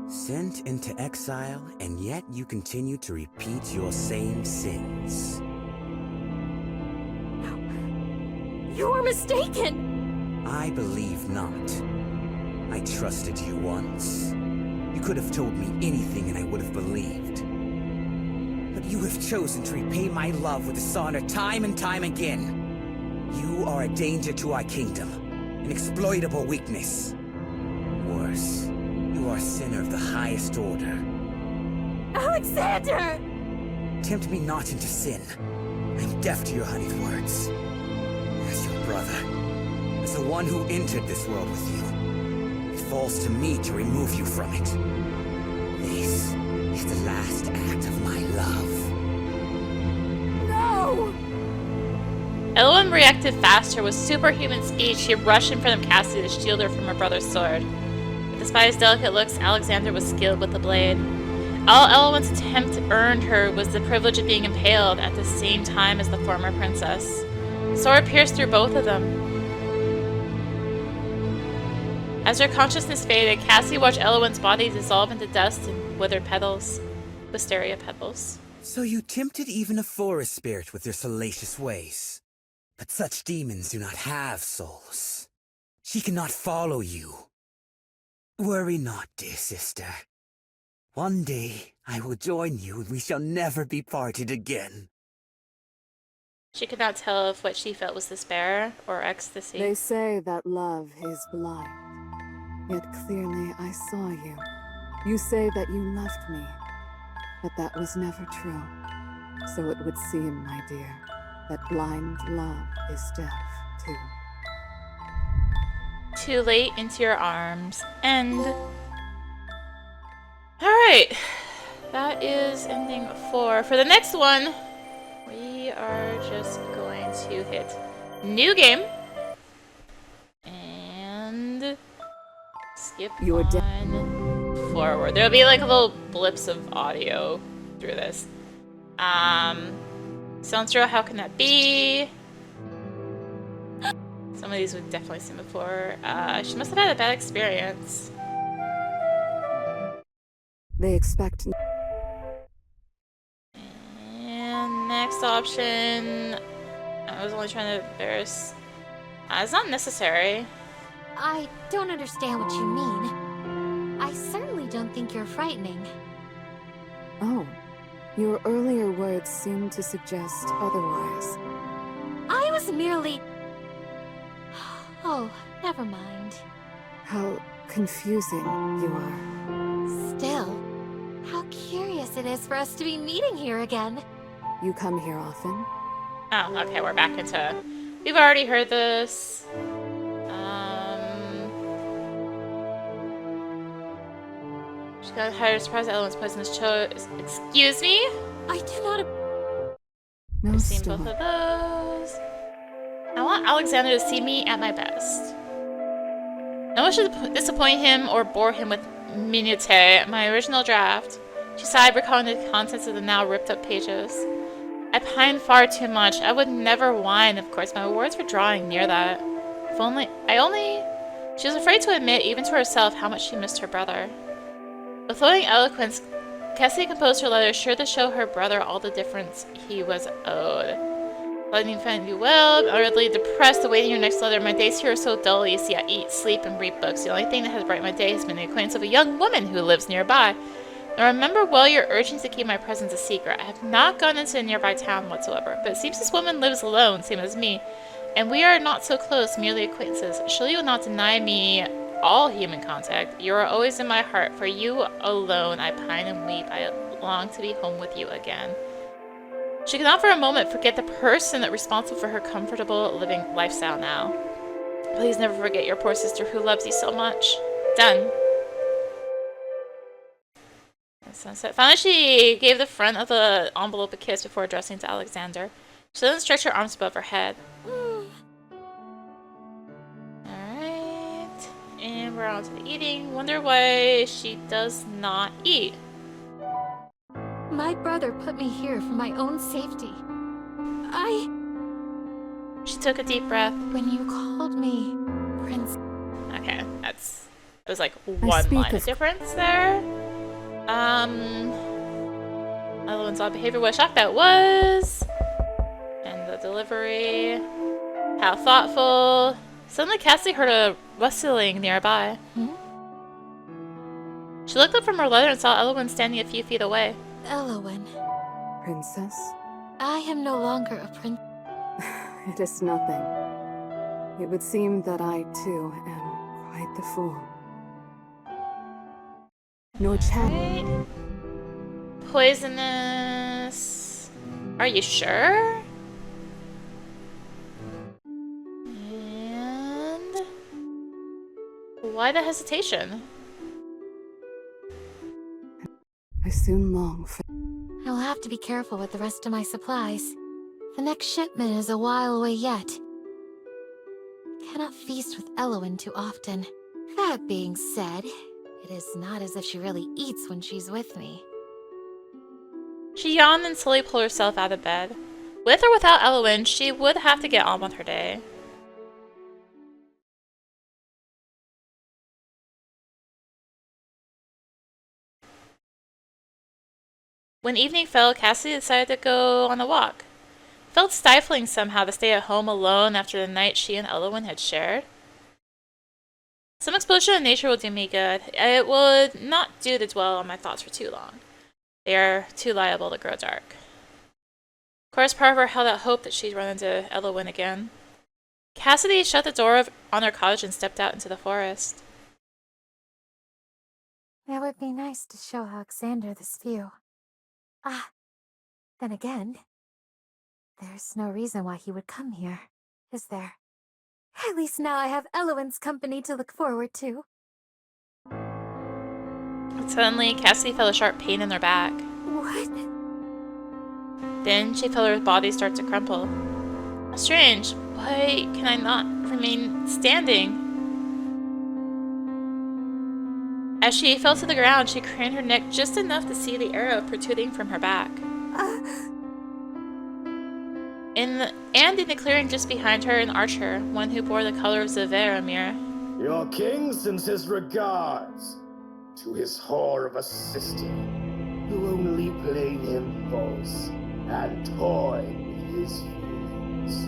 Sent into exile, and yet you continue to repeat your same sins.
You are mistaken!
I believe not. I trusted you once. You could have told me anything and I would have believed. But you have chosen to repay my love with dishonor time and time again. You are a danger to our kingdom, an exploitable weakness. Worse, you are a sinner of the highest order.
Alexander!
Tempt me not into sin. I am deaf to your honeyed words. As your brother, as the one who entered this world with you, it falls to me to remove you from it. This is the last act of my love.
No!
Elowen reacted faster. With superhuman speed, she rushed in front of Cassie to shield her from her brother's sword. But despite his delicate looks, Alexander was skilled with the blade. All Elowen's attempt earned her was the privilege of being impaled at the same time as the former princess. The sword pierced through both of them. As her consciousness faded, Cassie watched Elowen's body dissolve into dust and withered petals. Wisteria petals.
So you tempted even a forest spirit with your salacious ways. But such demons do not have souls. She cannot follow you. Worry not, dear sister. One day I will join you and we shall never be parted again.
She could not tell if what she felt was despair or ecstasy.
They say that love is blind. Yet clearly I saw you. You say that you loved me. But that was never true. So it would seem, my dear, that blind love is deaf, too.
Too late into your arms. End. Alright. That is ending 4. For the next one, we are just going to hit new game. And skip on forward. There'll be like little blips of audio through this. Sounds real, how can that be? Some of these we've definitely seen before. She must have had a bad experience.
They expect...
And next option... I was only trying to embarrass... it's not necessary.
I don't understand what you mean. I certainly don't think you're frightening.
Oh, your earlier words seem to suggest otherwise.
I was merely... Oh, never mind.
How confusing you are.
Still, how curious it is for us to be meeting here again.
You come here often?
Oh, okay, we're back into... We've already heard this. She got hired to surprise Elowen's poisonous chose. Excuse me?
I do not...
No,
I've seen
still.
both of those. I want Alexander to see me at my best. No one should disappoint him or bore him with minutiae. My original draft. She sighed, recalling the contents of the now ripped-up pages. I pined far too much. I would never whine, of course. My words were drawing near that. If only... She was afraid to admit, even to herself, how much she missed her brother. With flowing eloquence, Cassie composed her letter, sure to show her brother all the difference he was owed. Letting me find you well, utterly depressed, awaiting your next letter. My days here are so dull, you see, I eat, sleep, and read books. The only thing that has brightened my day has been the acquaintance of a young woman who lives nearby. I remember well your urgings to keep my presence a secret. I have not gone into a nearby town whatsoever, but it seems this woman lives alone, same as me, and we are not so close, merely acquaintances. Surely you will not deny me all human contact. You are always in my heart. For you alone I pine and weep. I long to be home with you again. She cannot for a moment forget the person responsible for her comfortable living lifestyle now. Please never forget your poor sister who loves you so much. Done. Sunset. Finally, she gave the front of the envelope a kiss before addressing to Alexander. She then stretched her arms above her head. Alright. And we're on to the eating. Wonder why she does not eat.
My brother put me here for my own safety.
She took a deep breath.
When you called me Prince...
Okay, it was like one line of difference there. Elowen's odd behavior, what a shock that was. And the delivery. How thoughtful. Suddenly Cassie heard a rustling nearby. She looked up from her letter and saw Elowen standing a few feet away.
Elowen.
Princess?
I am no longer a prince.
It is nothing. It would seem that I, too, am quite the fool. No chance.
Poisonous. Are you sure? And why the hesitation?
I soon long for...
I'll have to be careful with the rest of my supplies. The next shipment is a while away yet. I cannot feast with Elowen too often. That being said, it is not as if she really eats when she's with me.
She yawned and slowly pulled herself out of bed. With or without Elowen, she would have to get on with her day. When evening fell, Cassie decided to go on a walk. It felt stifling somehow to stay at home alone after the night she and Elowen had shared. Some exposure in nature will do me good. It would not do to dwell on my thoughts for too long. They are too liable to grow dark. Of course, part of her held out hope that she'd run into Elowen again. Cassidy shut the door on her cottage and stepped out into the forest.
It would be nice to show Alexander this view. Then again, there's no reason why he would come here, is there? At least now I have Elowen's company to look forward to.
Suddenly, Cassidy felt a sharp pain in her back.
What?
Then she felt her body start to crumple. Strange. Why can I not remain standing? As she fell to the ground, she craned her neck just enough to see the arrow protruding from her back. In the clearing just behind her, an archer, one who bore the color of Zaveramir.
Your king sends his regards to his whore of a sister, who only played him false and toyed with his feelings.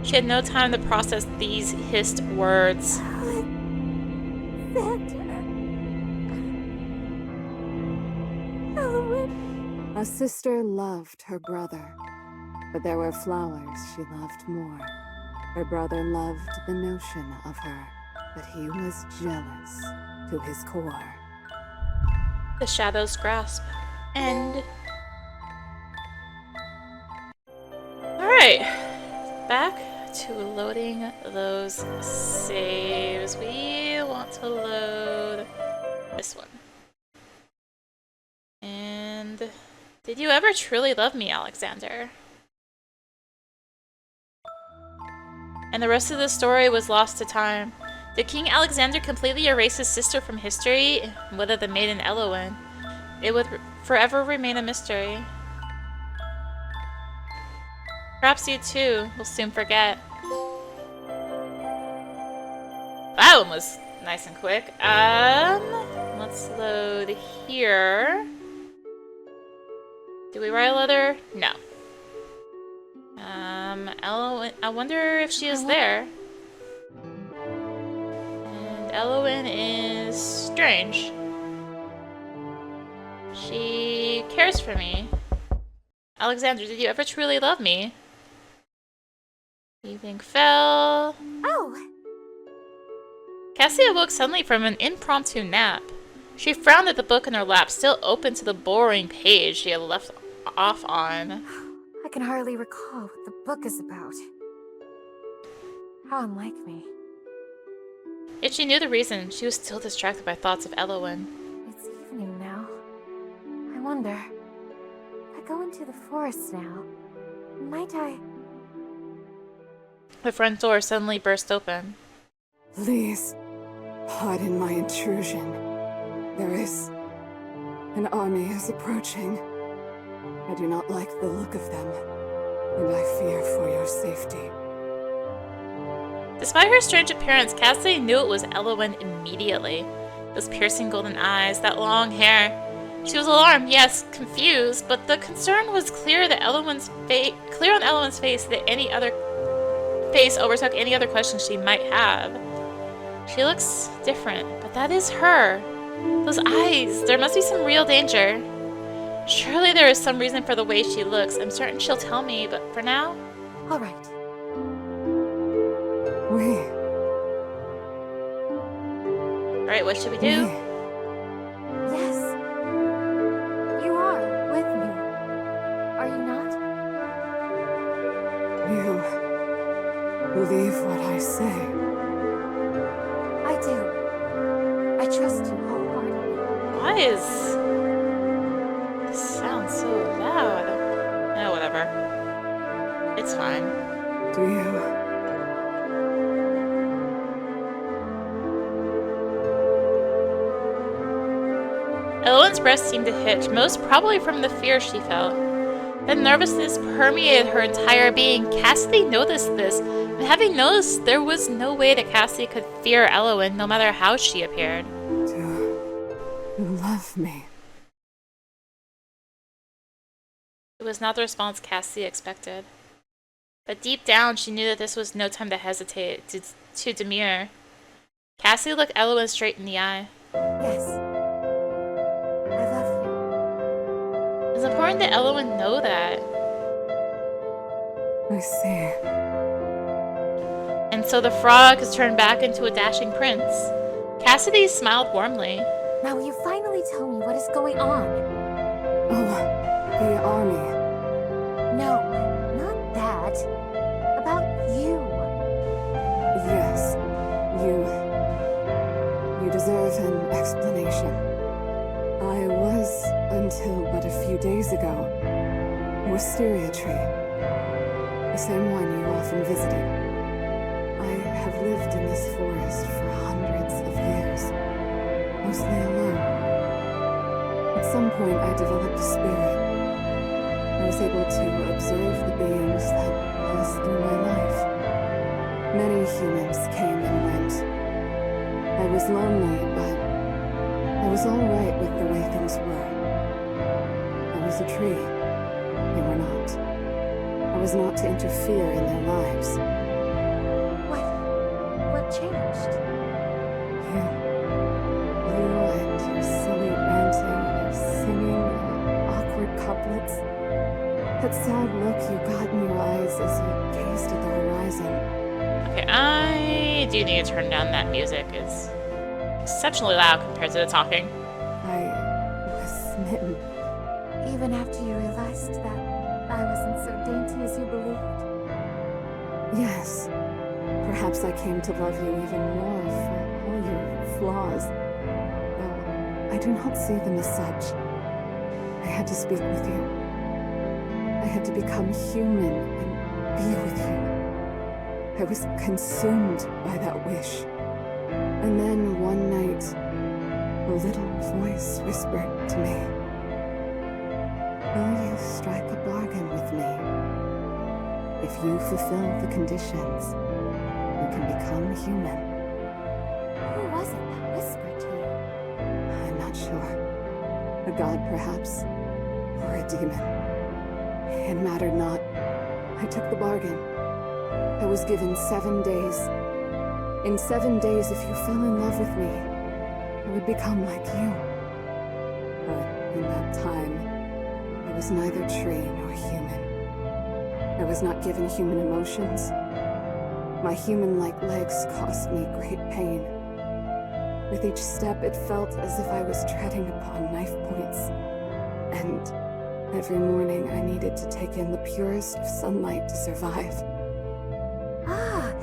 She had no time to process these hissed words.
A sister loved her brother, but there were flowers she loved more. Her brother loved the notion of her, but he was jealous to his core.
The shadow's grasp. End. Alright. Back to loading those saves. We want to load this one. And did you ever truly love me, Alexander? And the rest of the story was lost to time. Did King Alexander completely erase his sister from history? What of the maiden Elowen? It would forever remain a mystery. Perhaps you too will soon forget. That one was nice and quick. Let's load here. Do we write a letter? No. Elowen, I wonder if she is there. And Elowen is strange. She cares for me. Alexander, did you ever truly love me? Evening fell.
Oh!
Cassie awoke suddenly from an impromptu nap. She frowned at the book in her lap, still open to the boring page she had left off on.
I can hardly recall what the book is about. How unlike me.
Yet she knew the reason. She was still distracted by thoughts of Elowen.
It's evening now. I wonder, if I go into the forest now, might I...
The front door suddenly burst open.
Please, pardon my intrusion. An army is approaching. I do not like the look of them, and I fear for your safety.
Despite her strange appearance, Cassidy knew it was Elowen immediately. Those piercing golden eyes, that long hair. She was alarmed, yes, confused, but the concern was clear on Elowen's face that any other face overtook any other questions she might have. She looks different, but that is her. Those eyes, there must be some real danger. Surely there is some reason for the way she looks. I'm certain she'll tell me, but for now...
All right.
Alright, what should we do?
Yes. You are with me. Are you not?
You believe what I say?
I do. I trust you wholeheartedly.
Why is this sound so loud? Oh, whatever. It's fine.
Do you?
Elowen's breast seemed to hitch, most probably from the fear she felt. Then nervousness permeated her entire being. Cassidy noticed this, and having noticed, there was no way that Cassidy could fear Elowen, no matter how she appeared.
Do you love me?
It was not the response Cassidy expected. But deep down, she knew that this was no time to hesitate, to demur. Cassidy looked Elowen straight in the eye.
Yes. I love you.
It's important that Elowen know that.
I see.
And so the frog has turned back into a dashing prince. Cassidy smiled warmly.
Now will you finally tell me what is going on?
Oh, the army.
No, not that. About you.
Yes, you deserve an explanation. I was, until but a few days ago, a wisteria tree. The same one you often visited. I have lived in this forest for hundreds of years, mostly alone. At some point I developed a spirit. I was able to observe the beings that passed through my life. Many humans came and went. I was lonely, but I was all right with the way things were. I was a tree. They were not. I was not to interfere in their lives.
What changed?
You and your silly ranting, your singing, awkward couplets. That sad look you got in your eyes as you gazed at the horizon.
Okay, I do need to turn down that music. It's exceptionally loud compared to the talking.
I was smitten.
Even after you realized that I wasn't so dainty as you believed?
Yes. Perhaps I came to love you even more for all your flaws. Though I do not see them as such. I had to speak with you. I had to become human and be with you. I was consumed by that wish. And then one night, a little voice whispered to me, "Will you strike a bargain with me? If you fulfill the conditions, you can become human."
Who was it that whispered to you?
I'm not sure. A god, perhaps, or a demon. It mattered not. I took the bargain. I was given 7 days. In 7 days, if you fell in love with me, I would become like you. But in that time, I was neither tree nor human. I was not given human emotions. My human-like legs caused me great pain. With each step, it felt as if I was treading upon knife points. And Every morning I needed to take in the purest of sunlight to survive.
Ah,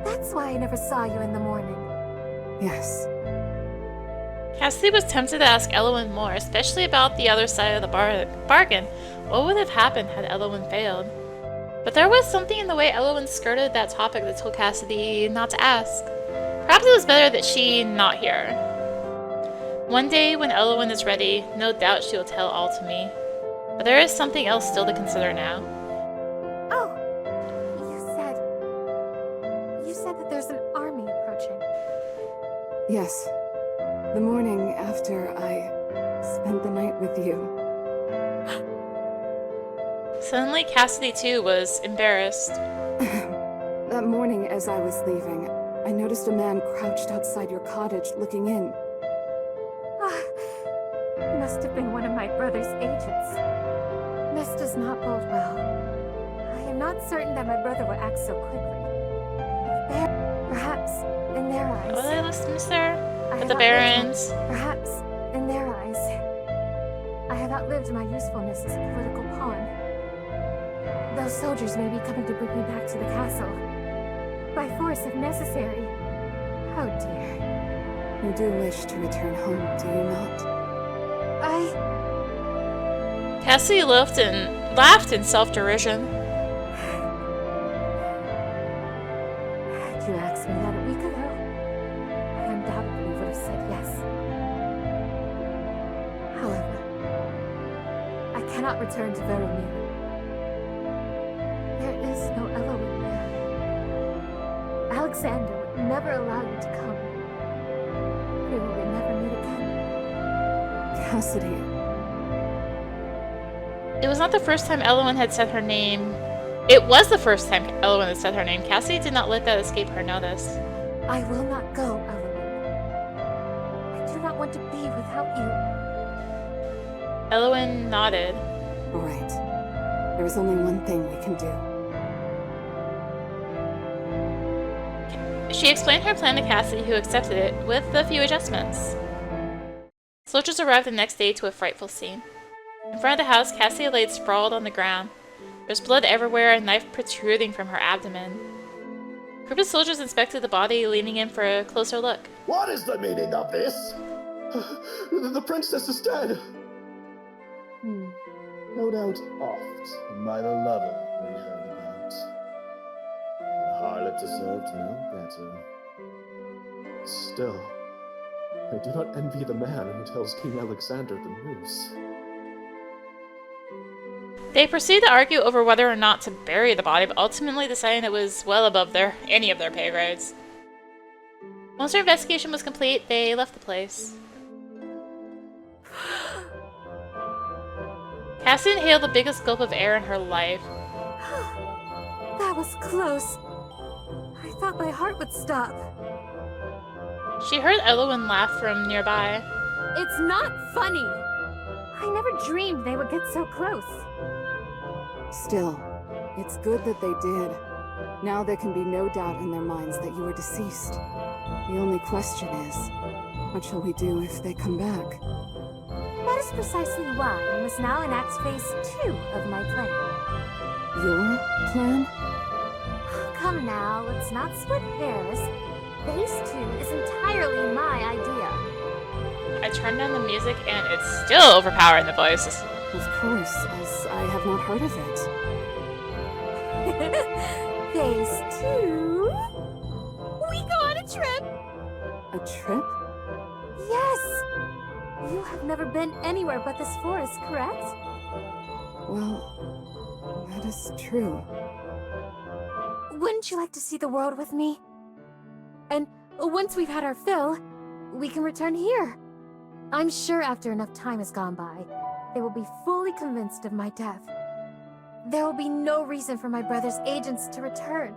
that's why I never saw you in the morning.
Yes.
Cassidy was tempted to ask Elowen more, especially about the other side of the bargain. What would have happened had Elowen failed? But there was something in the way Elowen skirted that topic that told Cassidy not to ask. Perhaps it was better that she not hear. One day, when Elowen is ready, no doubt she will tell all to me. But there is something else still to consider now.
Oh, you said that there's an army approaching.
Yes. The morning after I spent the night with you.
Suddenly, Cassidy too was embarrassed.
That morning as I was leaving, I noticed a man crouched outside your cottage looking in.
He must have been one of my brother's agents. This does not bode well. I am not certain that my brother will act so quickly. Perhaps, in their eyes...
What did I listen, mister? With the barons?
Perhaps, in their eyes, I have outlived my usefulness as a political pawn. Those soldiers may be coming to bring me back to the castle. By force if necessary. Oh dear.
You do wish to return home, do you not?
Cassidy laughed in self-derision.
Had you asked me that a week ago, I undoubtedly would have said yes. However, I cannot return to Veromir. There is no Elowen there. Alexander would never allow you to come. We will never meet again.
Cassidy.
It was not the first time Elowen had said her name. It was the first time Elowen had said her name. Cassidy did not let that escape her notice.
I will not go, Elowen. I do not want to be without you.
Elowen nodded.
All right. There is only one thing we can do.
She explained her plan to Cassidy, who accepted it, with a few adjustments. Soldiers arrived the next day to a frightful scene. In front of the house, Cassidy laid sprawled on the ground. There was blood everywhere, a knife protruding from her abdomen. A group of soldiers inspected the body, leaning in for a closer look.
What is the meaning of this?
The princess is dead.
No doubt oft by the lover we heard about. The harlot deserved no better.
Still, I do not envy the man who tells King Alexander the news.
They proceeded to argue over whether or not to bury the body, but ultimately deciding it was well above any of their pay grades. Once their investigation was complete, they left the place. Cassie inhaled the biggest gulp of air in her life.
That was close. I thought my heart would stop.
She heard Elowen laugh from nearby.
It's not funny. I never dreamed they would get so close.
Still, it's good that they did. Now there can be no doubt in their minds that you were deceased. The only question is, what shall we do if they come back?
That is precisely why I must now enact phase 2 of my plan.
Your plan?
Come now, let's not split hairs. Phase 2 is entirely my idea.
I turned down the music and it's still overpowering the voices.
Of course, as I have not heard of it.
Phase 2? We go on a trip!
A trip?
Yes! You have never been anywhere but this forest, correct?
Well, that is true.
Wouldn't you like to see the world with me? And once we've had our fill, we can return here. I'm sure after enough time has gone by, they will be fully convinced of my death. There will be no reason for my brother's agents to return,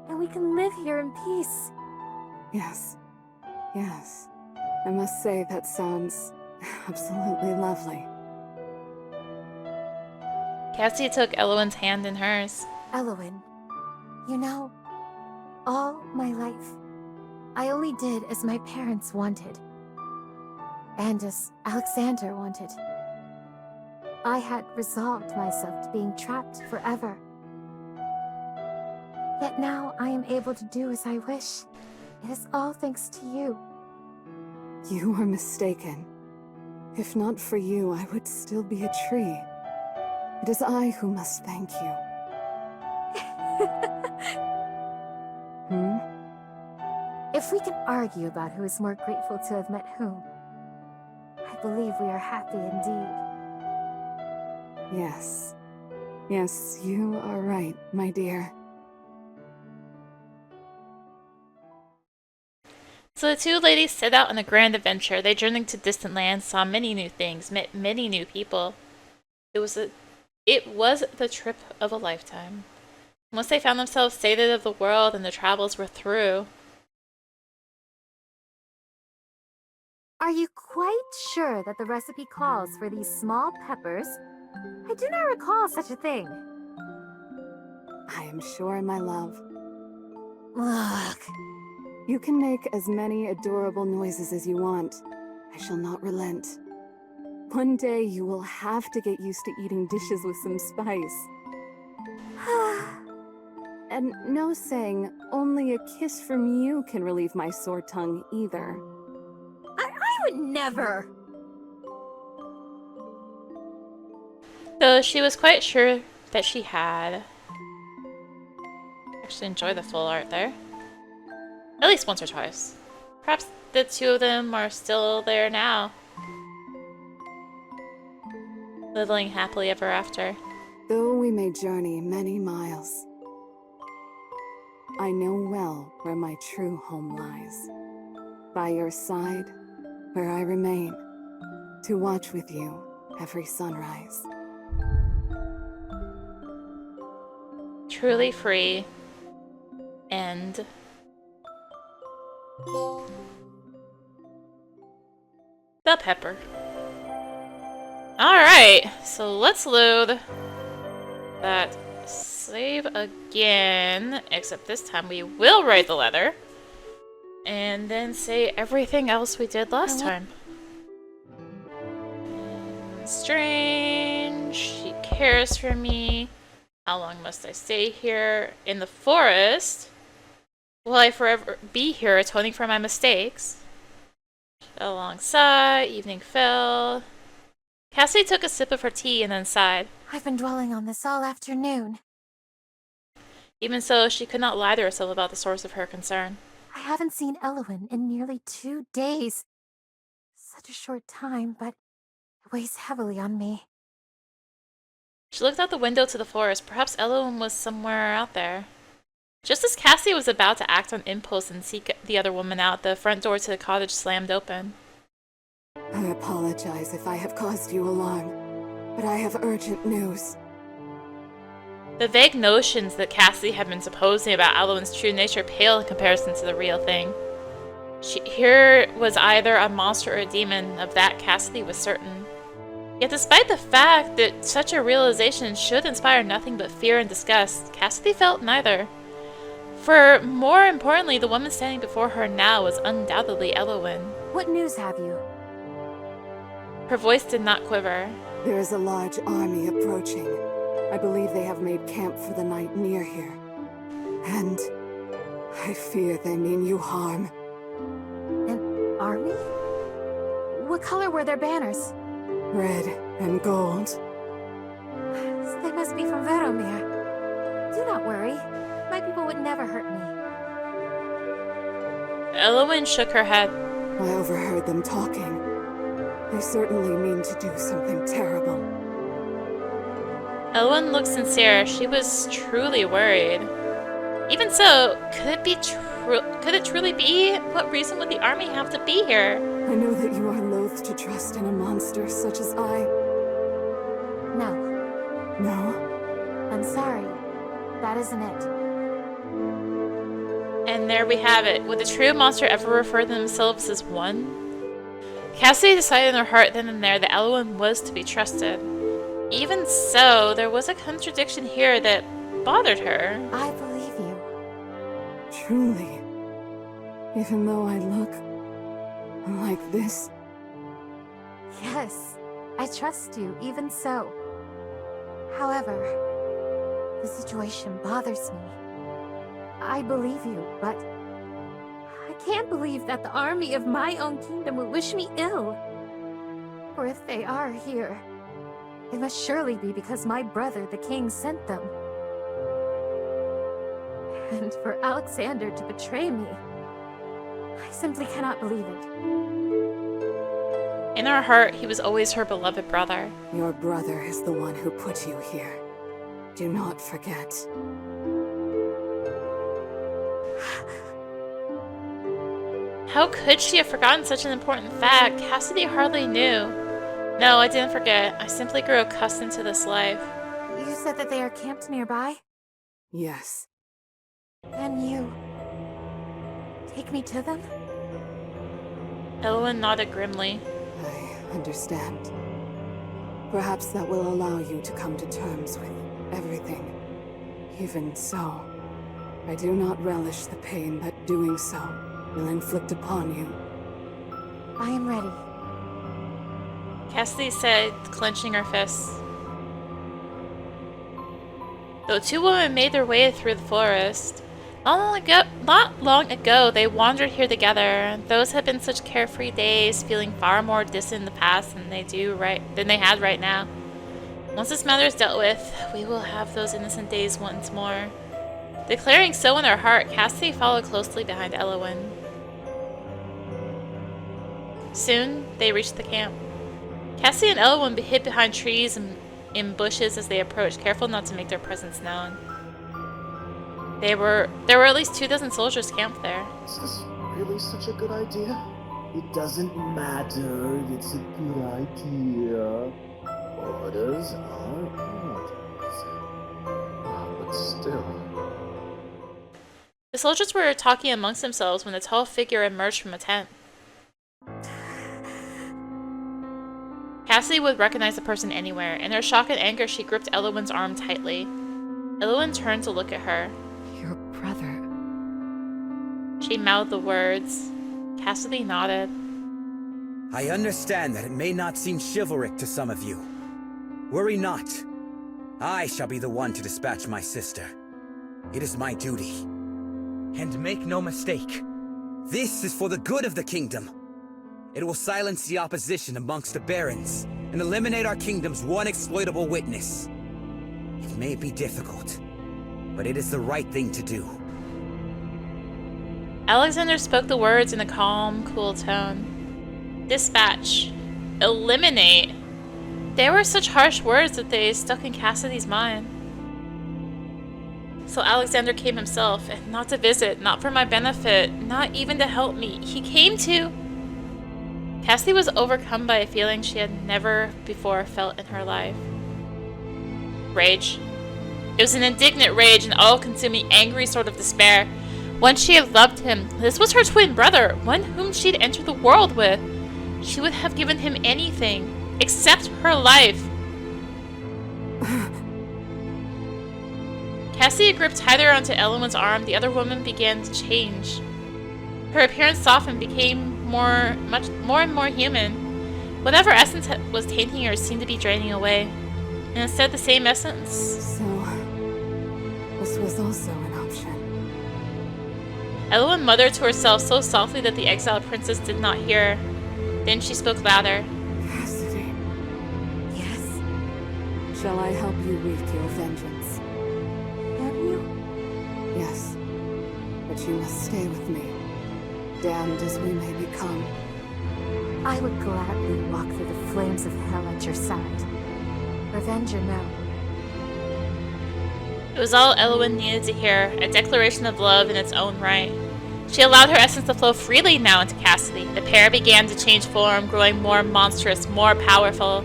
and we can live here in peace.
Yes. Yes. I must say that sounds absolutely lovely.
Cassie took Elowen's hand in hers.
Elowen, you know, all my life, I only did as my parents wanted. And as Alexander wanted. I had resolved myself to being trapped forever. Yet now I am able to do as I wish. It is all thanks to you.
You are mistaken. If not for you, I would still be a tree. It is I who must thank you.
If we can argue about who is more grateful to have met whom, I believe we are happy indeed.
Yes. Yes, you are right, my dear.
So the two ladies set out on a grand adventure. They journeyed to distant lands, saw many new things, met many new people. It was the trip of a lifetime. Once they found themselves sated of the world and the travels were through.
Are you quite sure that the recipe calls for these small peppers? I do not recall such a thing.
I am sure, my love.
Look.
You can make as many adorable noises as you want. I shall not relent. One day you will have to get used to eating dishes with some spice. And no saying, only a kiss from you can relieve my sore tongue either.
I would never!
Though she was quite sure that she had. Actually enjoy the full art there. At least once or twice. Perhaps the two of them are still there now. Living happily ever after.
Though we may journey many miles, I know well where my true home lies. By your side, where I remain, to watch with you every sunrise.
Truly free. And the pepper. Alright, so let's load that save again, except this time we will write the letter, and then say everything else we did last time. Strange, she cares for me. How long must I stay here? In the forest? Will I forever be here, atoning for my mistakes? Alongside, evening fell. Cassie took a sip of her tea and then sighed.
I've been dwelling on this all afternoon.
Even so, she could not lie to herself about the source of her concern.
I haven't seen Elowen in nearly 2 days. Such a short time, but it weighs heavily on me.
She looked out the window to the forest. Perhaps Elowen was somewhere out there. Just as Cassie was about to act on impulse and seek the other woman out, the front door to the cottage slammed open.
I apologize if I have caused you alarm, but I have urgent news.
The vague notions that Cassie had been supposing about Elowen's true nature paled in comparison to the real thing. Here was either a monster or a demon, of that Cassie was certain. Yet despite the fact that such a realization should inspire nothing but fear and disgust, Cassidy felt neither. For, more importantly, the woman standing before her now was undoubtedly Elowen.
What news have you?
Her voice did not quiver.
There is a large army approaching. I believe they have made camp for the night near here. And I fear they mean you harm.
An army? What color were their banners?
Red and gold.
They must be from Veromir. Do not worry. My people would never hurt me.
Elowen shook her head.
I overheard them talking. They certainly mean to do something terrible.
Elowen looked sincere. She was truly worried. Even so, could it truly be? What reason would the army have to be here?
I know that you are loath to trust in a monster such as I.
No.
No?
I'm sorry. That isn't it.
And there we have it. Would the true monster ever refer to themselves as one? Cassie decided in her heart then and there that Elowen was to be trusted. Even so, there was a contradiction here that bothered her.
I believe you.
Truly. Even though I look like this?
Yes. I trust you, even so. However, the situation bothers me. I believe you, but I can't believe that the army of my own kingdom will wish me ill. For if they are here, it must surely be because my brother, the king, sent them. And for Alexander to betray me, I simply cannot believe it.
In her heart, he was always her beloved brother.
Your brother is the one who put you here. Do not forget.
How could she have forgotten such an important fact? Cassidy hardly knew. No, I didn't forget. I simply grew accustomed to this life.
You said that they are camped nearby?
Yes.
Then you... take me to them?
Eowyn nodded grimly.
I understand. Perhaps that will allow you to come to terms with everything. Even so, I do not relish the pain that doing so will inflict upon you.
I am ready.
Cassidy said, clenching her fists. The two women made their way through the forest. Not long ago, they wandered here together. Those had been such carefree days, feeling far more distant in the past than they had right now. Once this matter is dealt with, we will have those innocent days once more. Declaring so in her heart, Cassidy followed closely behind Eowyn. Soon, they reached the camp. Cassidy and Eowyn hid behind trees and in bushes as they approached, careful not to make their presence known. There were at least 24 soldiers camped there.
Is this really such a good idea?
It doesn't matter if it's a good idea. Orders are orders.
But still...
The soldiers were talking amongst themselves when a tall figure emerged from a tent. Cassidy would recognize the person anywhere. In her shock and anger, she gripped Eowyn's arm tightly. Eowyn turned to look at her.
Your brother.
She mouthed the words. Cassidy nodded.
I understand that it may not seem chivalric to some of you. Worry not. I shall be the one to dispatch my sister. It is my duty. And make no mistake, this is for the good of the kingdom. It will silence the opposition amongst the barons and eliminate our kingdom's one exploitable witness. It may be difficult, but it is the right thing to do.
Alexander spoke the words in a calm, cool tone. Dispatch. Eliminate. They were such harsh words that they stuck in Cassidy's mind. So Alexander came himself, and not to visit, not for my benefit, not even to help me. He came to... Cassidy was overcome by a feeling she had never before felt in her life. Rage. It was an indignant rage, an all-consuming, angry sort of despair. Once she had loved him. This was her twin brother, one whom she'd entered the world with. She would have given him anything, except her life. Cassidy gripped tighter onto Eowyn's arm. The other woman began to change. Her appearance softened, became more and more human. Whatever essence was tainting her seemed to be draining away. And instead, the same essence.
So, this was also an option.
Eowyn muttered to herself so softly that the exiled princess did not hear. Then she spoke louder.
Cassidy,
Yes?
shall I help you wreak your vengeance?
Can you?
Yes, but you must stay with me. Damned as we may become.
I would gladly walk through the flames of hell at your side. Revenge or no?
It was all Eowyn needed to hear, a declaration of love in its own right. She allowed her essence to flow freely now into Cassidy. The pair began to change form, growing more monstrous, more powerful.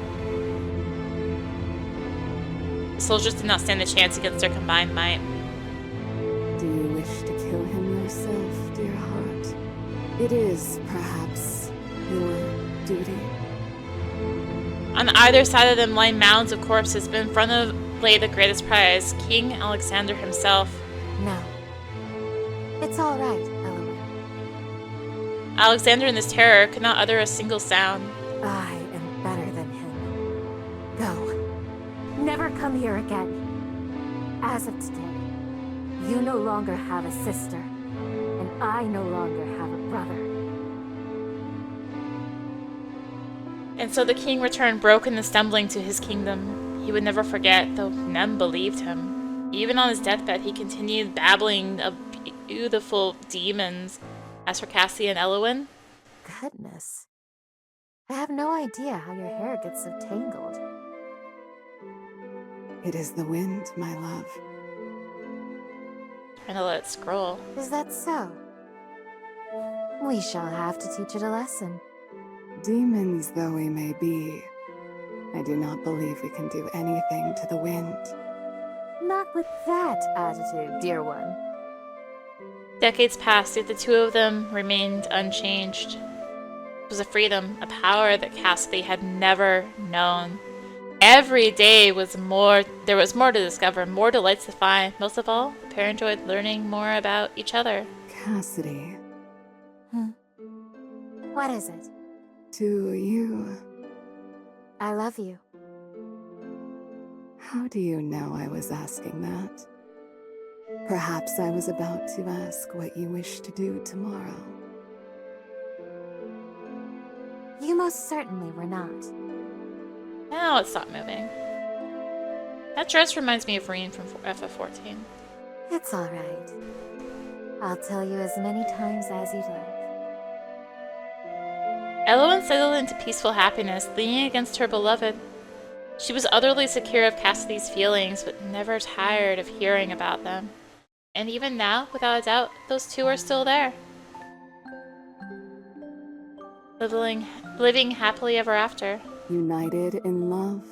The soldiers did not stand a chance against their combined might.
Do you wish to kill him yourself, dear heart? It is, perhaps, your duty.
On either side of them lay mounds of corpses, but in front of lay the greatest prize, King Alexander himself.
No. It's all right, Eowyn.
Alexander in his terror could not utter a single sound.
I am better than him. never come here again. As of today, you no longer have a sister, and I no longer have a brother.
And so the king returned broken and stumbling to his kingdom. He would never forget, though none believed him. Even on his deathbed, he continued babbling of beautiful demons. As for Cassie and Elowen,
Goodness. I have no idea how your hair gets so tangled.
It is the wind, my love.
trying to let it scroll.
Is that so? We shall have to teach it a lesson.
Demons though we may be, I do not believe we can do anything to the wind.
Not with that attitude, dear one.
Decades passed, yet the two of them remained unchanged. It was a freedom, a power that Cassidy had never known. Every day was more. There was more to discover, more delights to find. Most of all, the pair enjoyed learning more about each other.
Cassidy,
What is it?
to you,
I love you.
how do you know I was asking that? Perhaps I was about to ask what you wish to do tomorrow.
You most certainly were not.
Now it stopped moving. That dress reminds me of Reen from FF14.
It's all right. I'll tell you as many times as you'd like.
Elowen settled into peaceful happiness, leaning against her beloved. She was utterly secure of Cassidy's feelings, but never tired of hearing about them. And even now, without a doubt, those two are still there. Living happily ever after.
United in love,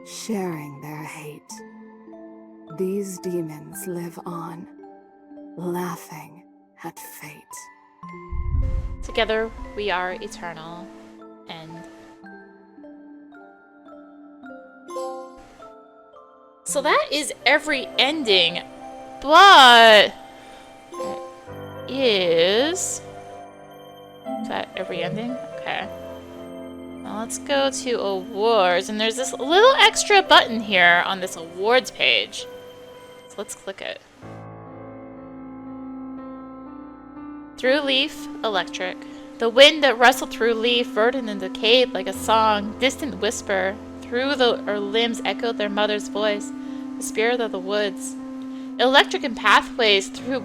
sharing their hate. These demons live on, laughing at fate.
Together we are eternal. End. So that is every ending, but is that every ending? Okay. Now let's go to awards, and there's this little extra button here on this awards page. So let's click it. Through leaf, electric. The wind that rustled through leaf, verdant and decayed like a song, distant whisper. Through her limbs echoed their mother's voice, the spirit of the woods. Electric in pathways, through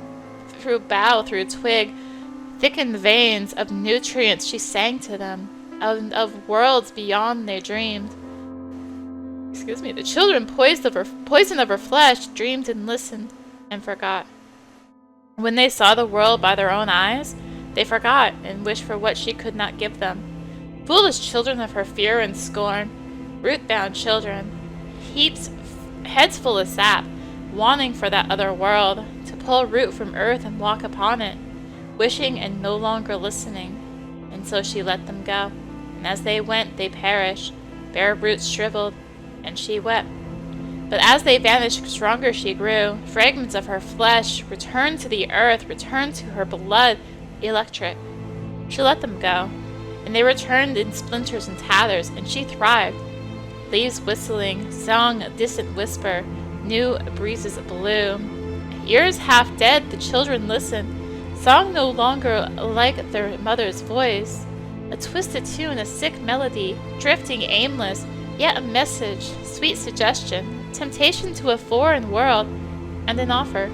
bough, through twig, thickened veins of nutrients she sang to them, of worlds beyond their dreams. Excuse me, the children poisoned of her flesh, dreamed and listened, and forgot. When they saw the world by their own eyes, they forgot and wished for what she could not give them. Foolish children of her fear and scorn, root-bound children, heads full of sap, wanting for that other world, to pull root from earth and walk upon it, wishing and no longer listening. And so she let them go, and as they went they perished, bare roots shriveled, and she wept. But as they vanished, stronger she grew. Fragments of her flesh returned to the earth, returned to her blood, electric. She let them go, and they returned in splinters and tatters, and she thrived. Leaves whistling, song a distant whisper, new breezes blew. Ears half dead, the children listened. Song no longer like their mother's voice. A twisted tune, a sick melody, drifting aimless, yet a message, sweet suggestion, temptation to a foreign world, and an offer.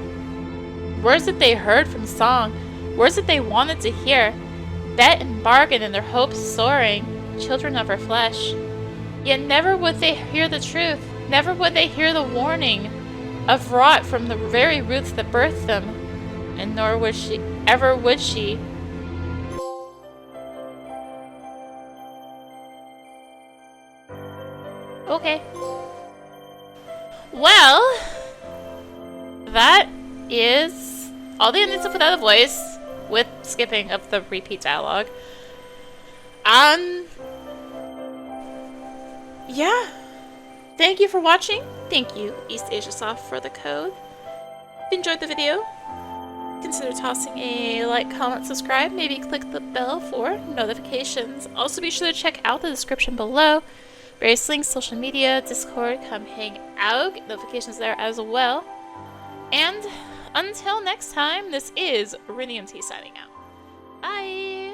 Words that they heard from song, words that they wanted to hear, bet and bargain in their hopes soaring, children of her flesh. Yet never would they hear the truth, never would they hear the warning of rot from the very roots that birthed them, and nor would she. Okay. Well, that is all the endings without a voice, with skipping of the repeat dialogue. Yeah. Thank you for watching. Thank you, eastasiasoft, for the code. If you enjoyed the video, consider tossing a like, comment, subscribe, maybe click the bell for notifications. Also be sure to check out the description below Various links, social media, Discord, come hang out. Get notifications there as well. And until next time, this is rinimt signing out. Bye!